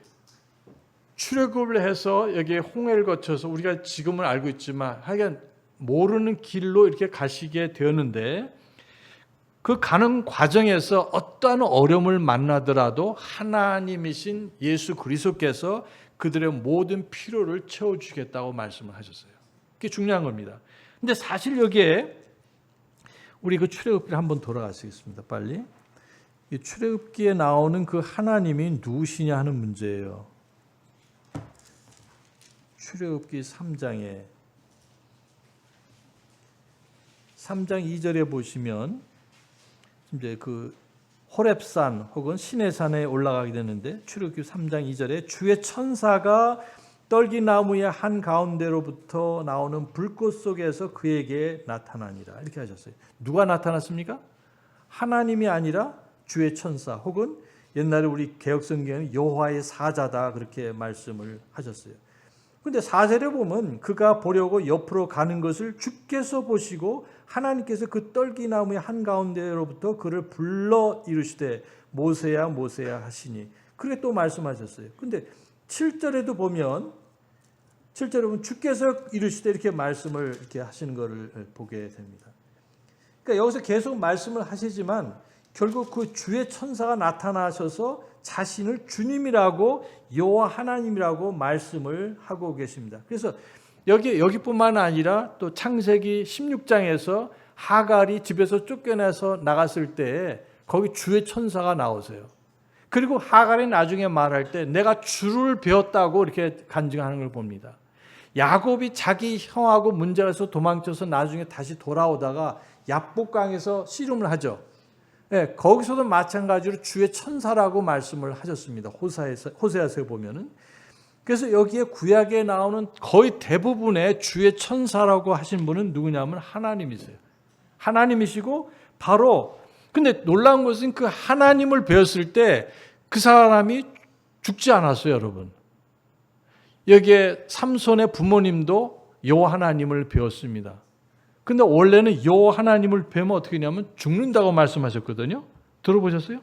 출애굽을 해서 여기에 홍해를 거쳐서 우리가 지금은 알고 있지만 하여간 모르는 길로 이렇게 가시게 되었는데 그 가는 과정에서 어떠한 어려움을 만나더라도 하나님이신 예수 그리스도께서 그들의 모든 필요를 채워주겠다고 말씀을 하셨어요. 그게 중요한 겁니다. 근데 사실 여기에 우리 그 출애굽기를 한번 돌아가시겠습니다. 빨리. 이 출애굽기에 나오는 그 하나님이 누구시냐 하는 문제예요. 출애굽기 3장 2절에 보시면 이제 그 호렙산 혹은 시내산에 올라가게 되는데 출애굽기 3장 2절에 주의 천사가 떨기나무의 한 가운데로부터 나오는 불꽃 속에서 그에게 나타나니라 이렇게 하셨어요. 누가 나타났습니까? 하나님이 아니라 주의 천사 혹은 옛날에 우리 개혁성경에는 여호와의 사자다 그렇게 말씀을 하셨어요. 그런데 4절에 보면 그가 보려고 옆으로 가는 것을 주께서 보시고 하나님께서 그 떨기나무의 한가운데로부터 그를 불러 이르시되 모세야 모세야 하시니 그렇게 또 말씀하셨어요. 그런데 7절에도 보면 주께서 이르시되 이렇게 말씀을 이렇게 하시는 것을 보게 됩니다. 그러니까 여기서 계속 말씀을 하시지만 결국 그 주의 천사가 나타나셔서 자신을 주님이라고 여호와 하나님이라고 말씀을 하고 계십니다. 그래서 여기뿐만 아니라 또 창세기 16장에서 하갈이 집에서 쫓겨나서 나갔을 때 거기 주의 천사가 나오세요. 그리고 하갈이 나중에 말할 때 내가 주를 배웠다고 이렇게 간증하는 걸 봅니다. 야곱이 자기 형하고 문제가 있어서 도망쳐서 나중에 다시 돌아오다가 야복강에서 씨름을 하죠. 예, 거기서도 마찬가지로 주의 천사라고 말씀을 하셨습니다. 호세아서에 보면은. 그래서 여기에 구약에 나오는 거의 대부분의 주의 천사라고 하신 분은 누구냐면 하나님이세요. 하나님이시고 바로 근데 놀라운 것은 그 하나님을 배웠을 때 그 사람이 죽지 않았어요, 여러분. 여기에 삼손의 부모님도 여호와 하나님을 배웠습니다. 근데 원래는 여호와 하나님을 배우면 어떻게 되냐면 죽는다고 말씀하셨거든요. 들어보셨어요?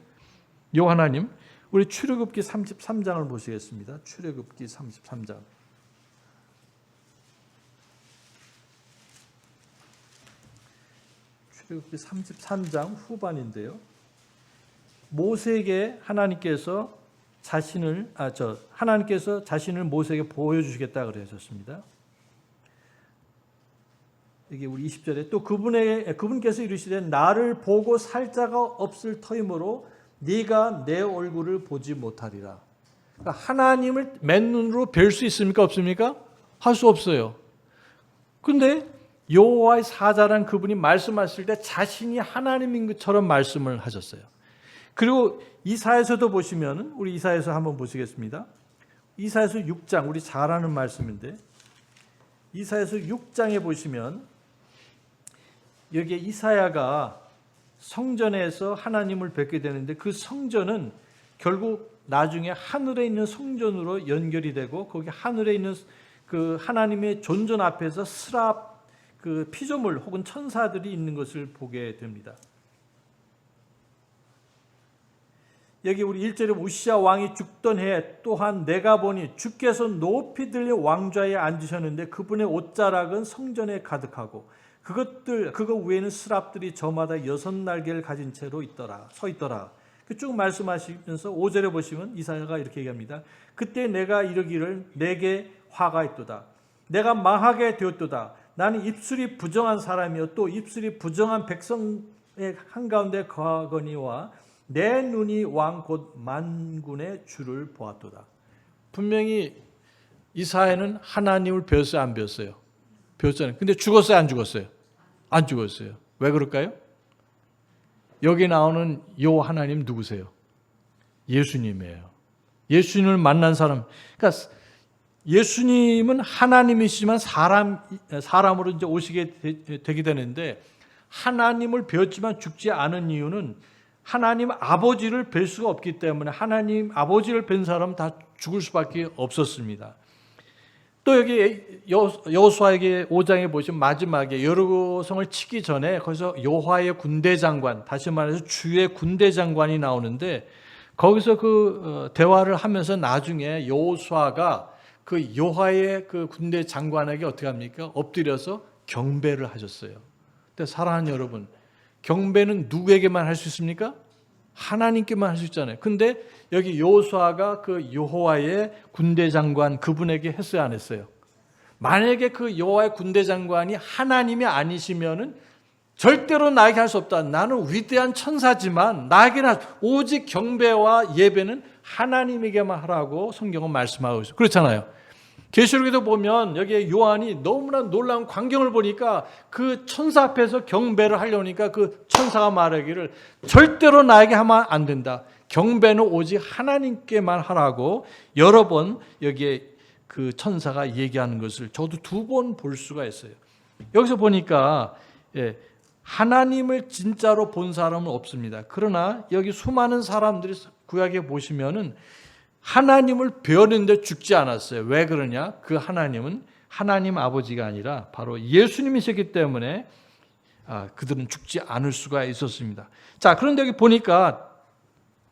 여호와 하나님. 우리 출애굽기 33장을 보시겠습니다. 출애굽기 33장. 출애굽기 33장 후반인데요. 모세에게 하나님께서 자신을 모세에게 보여주시겠다 그러셨습니다. 여기 우리 20절에 또 그분께서 이르시되 나를 보고 살 자가 없을 터이므로 네가 내 얼굴을 보지 못하리라. 그러니까 하나님을 맨눈으로 뵐 수 있습니까? 없습니까? 할 수 없어요. 그런데 여호와의 사자란 그분이 말씀하실 때 자신이 하나님인 것처럼 말씀을 하셨어요. 그리고 이사야서도 보시면 우리 이사야서 한번 보시겠습니다. 이사야서 6장 우리 잘 아는 말씀인데 이사야서 6장에 보시면 여기에 이사야가 성전에서 하나님을 뵙게 되는데 그 성전은 결국 나중에 하늘에 있는 성전으로 연결이 되고 거기 하늘에 있는 그 하나님의 존전 앞에서 스랍 그 피조물 혹은 천사들이 있는 것을 보게 됩니다. 여기 우리 1절에 우시야 왕이 죽던 해에 또한 내가 보니 주께서 높이 들려 왕좌에 앉으셨는데 그분의 옷자락은 성전에 가득하고 그거 위에는 스랍들이 저마다 6날개를 가진 채로 서 있더라. 쭉 말씀하시면서 5절에 보시면 이사야가 이렇게 얘기합니다. 그때 내가 이르기를 내게 화가 있도다. 내가 망하게 되었도다. 나는 입술이 부정한 사람이요 또 입술이 부정한 백성의 한가운데 거하거니와 내 눈이 왕 곧 만군의 주를 보았도다. 분명히 이사야는 하나님을 배웠어요, 안 배웠어요? 배웠잖아요. 근데 죽었어요, 안 죽었어요? 안 죽었어요. 왜 그럴까요? 여기 나오는 여호와 하나님 누구세요? 예수님이에요. 예수님을 만난 사람. 그러니까 예수님은 하나님이시지만 사람으로 이제 오시게 되게 되는데 하나님을 배웠지만 죽지 않은 이유는 하나님 아버지를 뵐 수가 없기 때문에 하나님 아버지를 뵌 사람은 다 죽을 수밖에 없었습니다. 또 여기 여호수아에게 5장에 보시면 마지막에 여리고성을 치기 전에 거기서 여호와의 군대 장관, 다시 말해서 주의 군대 장관이 나오는데 거기서 그 대화를 하면서 나중에 여호수아가 그 여호와의 그 군대 장관에게 어떻게 합니까? 엎드려서 경배를 하셨어요. 근데 사랑하는 여러분, 경배는 누구에게만 할 수 있습니까? 하나님께만 할 수 있잖아요. 근데 여기 여호수아가 그 여호와의 군대 장관 그분에게 했어요, 안 했어요? 만약에 그 여호와의 군대 장관이 하나님이 아니시면은 절대로 나에게 할 수 없다. 나는 위대한 천사지만 나에게는 오직 경배와 예배는 하나님에게만 하라고 성경은 말씀하고 있어요. 그렇잖아요. 계시록에도 보면 여기에 요한이 너무나 놀라운 광경을 보니까 그 천사 앞에서 경배를 하려니까 그 천사가 말하기를 절대로 나에게 하면 안 된다. 경배는 오직 하나님께만 하라고 여러 번 여기에 그 천사가 얘기하는 것을 저도 2번 볼 수가 있어요. 여기서 보니까 하나님을 진짜로 본 사람은 없습니다. 그러나 여기 수많은 사람들이 구약에 보시면은 하나님을 배웠는데 죽지 않았어요. 왜 그러냐? 그 하나님은 하나님 아버지가 아니라 바로 예수님이셨기 때문에 그들은 죽지 않을 수가 있었습니다. 자, 그런데 여기 보니까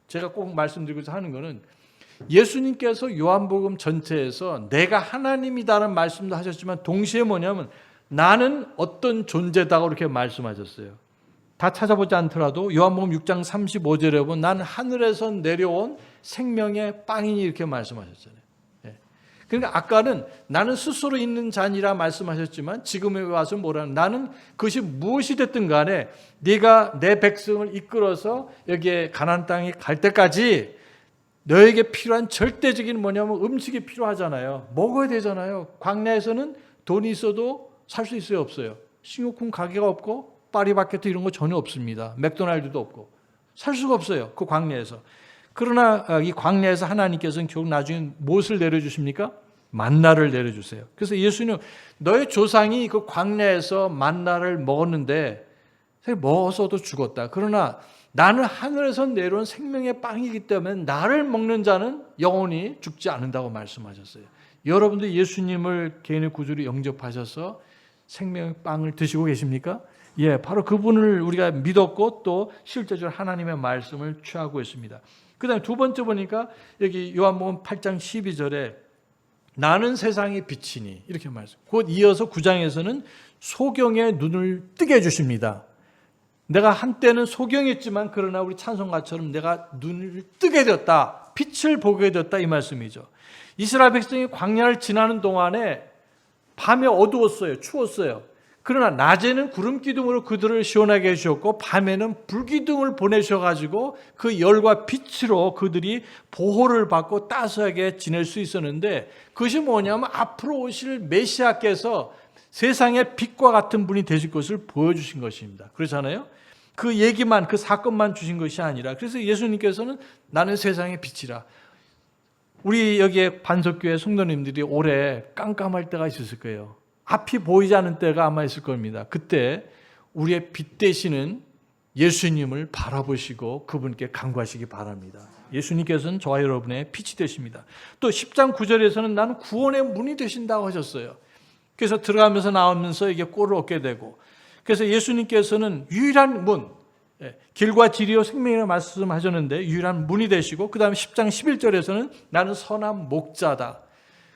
제가 꼭 말씀드리고자 하는 것은 예수님께서 요한복음 전체에서 내가 하나님이다라는 말씀도 하셨지만 동시에 뭐냐면 나는 어떤 존재다 그렇게 말씀하셨어요. 다 찾아보지 않더라도 요한복음 6장 35절에 보면 나는 하늘에서 내려온 생명의 빵이니 이렇게 말씀하셨잖아요. 그러니까 아까는 나는 스스로 있는 자니라 말씀하셨지만 지금에 와서 뭐라는 나는 그것이 무엇이 됐든 간에 네가 내 백성을 이끌어서 여기에 가나안 땅에 갈 때까지 너에게 필요한 절대적인 뭐냐면 음식이 필요하잖아요. 먹어야 되잖아요. 광야에서는 돈이 있어도 살 수 있어요, 없어요? 식료품 가게가 없고 파리바게트 이런 거 전혀 없습니다. 맥도날드도 없고 살 수가 없어요, 그 광야에서. 그러나 이 광야에서 하나님께서는 결국 나중에 무엇을 내려주십니까? 만나를 내려주세요. 그래서 예수님은 너의 조상이 그 광야에서 만나를 먹었는데 먹어서도 죽었다. 그러나 나는 하늘에서 내려온 생명의 빵이기 때문에 나를 먹는 자는 영원히 죽지 않는다고 말씀하셨어요. 여러분도 예수님을 개인의 구주로 영접하셔서 생명의 빵을 드시고 계십니까? 예, 바로 그분을 우리가 믿었고 또 실제적으로 하나님의 말씀을 취하고 있습니다. 그 다음에 두 번째 보니까 여기 요한복음 8장 12절에 나는 세상의 빛이니 이렇게 말씀. 곧 이어서 9장에서는 소경의 눈을 뜨게 해주십니다. 내가 한때는 소경했지만 그러나 우리 찬송가처럼 내가 눈을 뜨게 되었다. 빛을 보게 되었다 이 말씀이죠. 이스라엘 백성이 광야를 지나는 동안에 밤에 어두웠어요. 추웠어요. 그러나 낮에는 구름 기둥으로 그들을 시원하게 해주셨고 밤에는 불기둥을 보내셔가지고 그 열과 빛으로 그들이 보호를 받고 따스하게 지낼 수 있었는데 그것이 뭐냐면 앞으로 오실 메시아께서 세상의 빛과 같은 분이 되실 것을 보여주신 것입니다. 그렇잖아요. 그 얘기만 그 사건만 주신 것이 아니라 그래서 예수님께서는 나는 세상의 빛이라. 우리 여기에 반석교회 성도님들이 올해 깜깜할 때가 있었을 거예요. 앞이 보이지 않는 때가 아마 있을 겁니다. 그때 우리의 빛 되시는 예수님을 바라보시고 그분께 간구하시기 바랍니다. 예수님께서는 저와 여러분의 빛이 되십니다. 또 10장 9절에서는 나는 구원의 문이 되신다고 하셨어요. 그래서 들어가면서 나오면서 이게 꼴을 얻게 되고 그래서 예수님께서는 유일한 문, 길과 진리요 생명이라고 말씀하셨는데 유일한 문이 되시고 그 다음에 10장 11절에서는 나는 선한 목자다.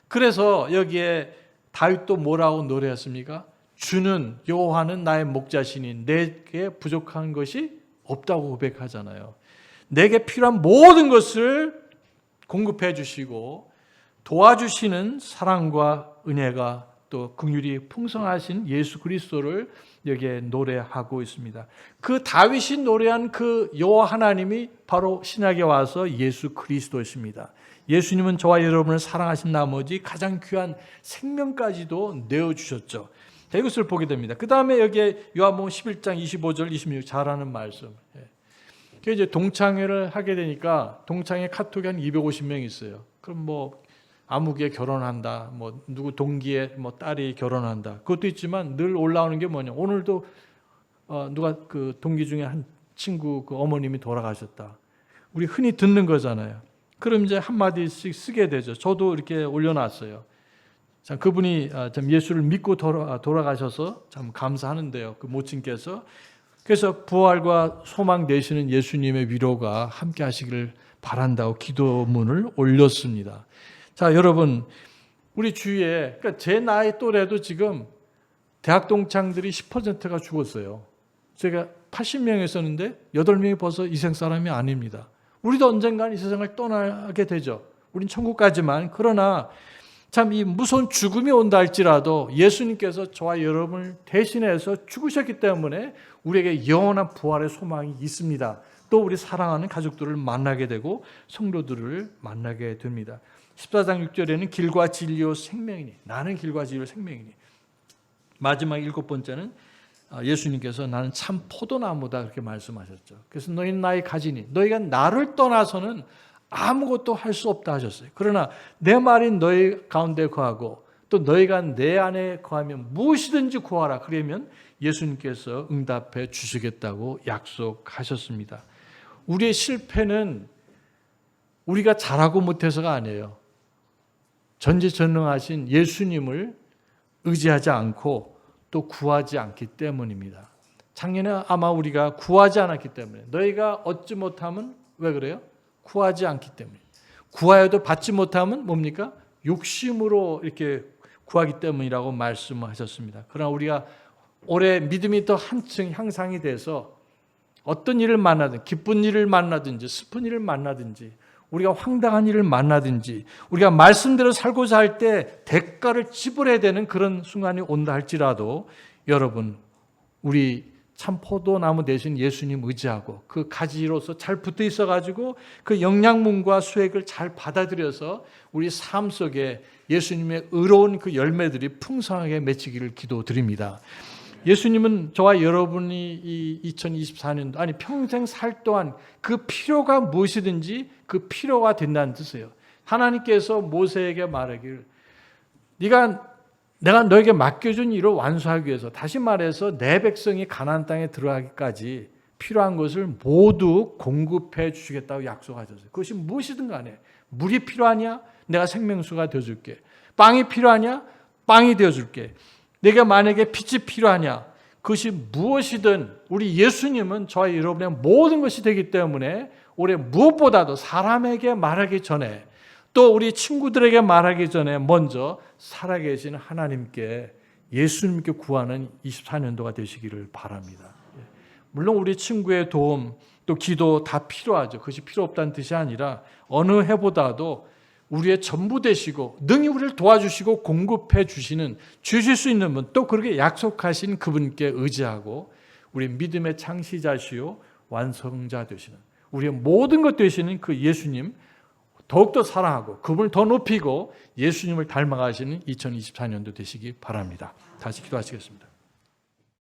그래서 여기에 다윗도 뭐라고 노래했습니까? 주는 여호와는 나의 목자시니 내게 부족한 것이 없다고 고백하잖아요. 내게 필요한 모든 것을 공급해 주시고 도와주시는 사랑과 은혜가 또 긍휼이 풍성하신 예수 그리스도를 여기에 노래하고 있습니다. 그 다윗이 노래한 그 여호와 하나님이 바로 신약에 와서 예수 그리스도십니다. 예수님은 저와 여러분을 사랑하신 나머지 가장 귀한 생명까지도 내어주셨죠. 자, 이것을 보게 됩니다. 그 다음에 여기에 요한복음 11장 25절 26 잘하는 말씀. 이제 동창회를 하게 되니까 동창회 카톡이 한 250명 있어요. 그럼 뭐 아무개 결혼한다, 뭐 누구 동기의 뭐 딸이 결혼한다. 그것도 있지만 늘 올라오는 게 뭐냐. 오늘도 누가 그 동기 중에 한 친구 그 어머님이 돌아가셨다. 우리 흔히 듣는 거잖아요. 그럼 이제 한마디씩 쓰게 되죠. 저도 이렇게 올려놨어요. 참 그분이 참 예수를 믿고 돌아가셔서 참 감사하는데요. 그 모친께서. 그래서 부활과 소망 되시는 예수님의 위로가 함께 하시기를 바란다고 기도문을 올렸습니다. 자, 여러분, 우리 주위에, 그러니까 제 나이 또래도 지금 대학 동창들이 10%가 죽었어요. 제가 80명이었는데 8명이 벌써 이 생 사람이 아닙니다. 우리도 언젠간 이 세상을 떠나게 되죠. 우린 천국 가지만. 그러나 참 이 무서운 죽음이 온다 할지라도 예수님께서 저와 여러분을 대신해서 죽으셨기 때문에 우리에게 영원한 부활의 소망이 있습니다. 또 우리 사랑하는 가족들을 만나게 되고 성도들을 만나게 됩니다. 14장 6절에는 길과 진리요 생명이니 나는 길과 진리요 생명이니 마지막 7번째는 예수님께서 나는 참 포도나무다 그렇게 말씀하셨죠. 그래서 너희는 나의 가지니 너희가 나를 떠나서는 아무것도 할 수 없다 하셨어요. 그러나 내 말이 너희 가운데 거하고 또 너희가 내 안에 거하면 무엇이든지 구하라. 그러면 예수님께서 응답해 주시겠다고 약속하셨습니다. 우리의 실패는 우리가 잘하고 못해서가 아니에요. 전지전능하신 예수님을 의지하지 않고 또 구하지 않기 때문입니다. 작년에 아마 우리가 구하지 않았기 때문에 너희가 얻지 못하면 왜 그래요? 구하지 않기 때문에. 구하여도 받지 못하면 뭡니까? 욕심으로 이렇게 구하기 때문이라고 말씀하셨습니다. 그러나 우리가 올해 믿음이 더 한층 향상이 돼서 어떤 일을 만나든 기쁜 일을 만나든지 슬픈 일을 만나든지 우리가 황당한 일을 만나든지 우리가 말씀대로 살고자 할 때 대가를 지불해야 되는 그런 순간이 온다 할지라도 여러분 우리 참 포도나무 대신 예수님 의지하고 그 가지로서 잘 붙어 있어 가지고 그 영양분과 수액을 잘 받아들여서 우리 삶 속에 예수님의 의로운 그 열매들이 풍성하게 맺히기를 기도드립니다. 예수님은 저와 여러분이 이 2024년도 아니 평생 살 동안 그 필요가 무엇이든지 그 필요가 된다는 뜻이에요. 하나님께서 모세에게 말하기를 내가 너에게 맡겨준 일을 완수하기 위해서, 다시 말해서 내 백성이 가나안 땅에 들어가기까지 필요한 것을 모두 공급해 주시겠다고 약속하셨어요. 그것이 무엇이든 간에 물이 필요하냐? 내가 생명수가 되어줄게. 빵이 필요하냐? 빵이 되어줄게. 내가 만약에 빛이 필요하냐? 그것이 무엇이든 우리 예수님은 저와 여러분의 모든 것이 되기 때문에 올해 무엇보다도 사람에게 말하기 전에 또 우리 친구들에게 말하기 전에 먼저 살아계신 하나님께 예수님께 구하는 24년도가 되시기를 바랍니다. 물론 우리 친구의 도움 또 기도 다 필요하죠. 그것이 필요 없다는 뜻이 아니라 어느 해보다도 우리의 전부 되시고 능히 우리를 도와주시고 공급해 주시는 주실 수 있는 분 또 그렇게 약속하신 그분께 의지하고 우리 믿음의 창시자시요 완성자 되시는 우리의 모든 것 되시는 그 예수님 더욱더 사랑하고 그분을 더 높이고 예수님을 닮아가시는 2024년도 되시기 바랍니다. 다시 기도하시겠습니다.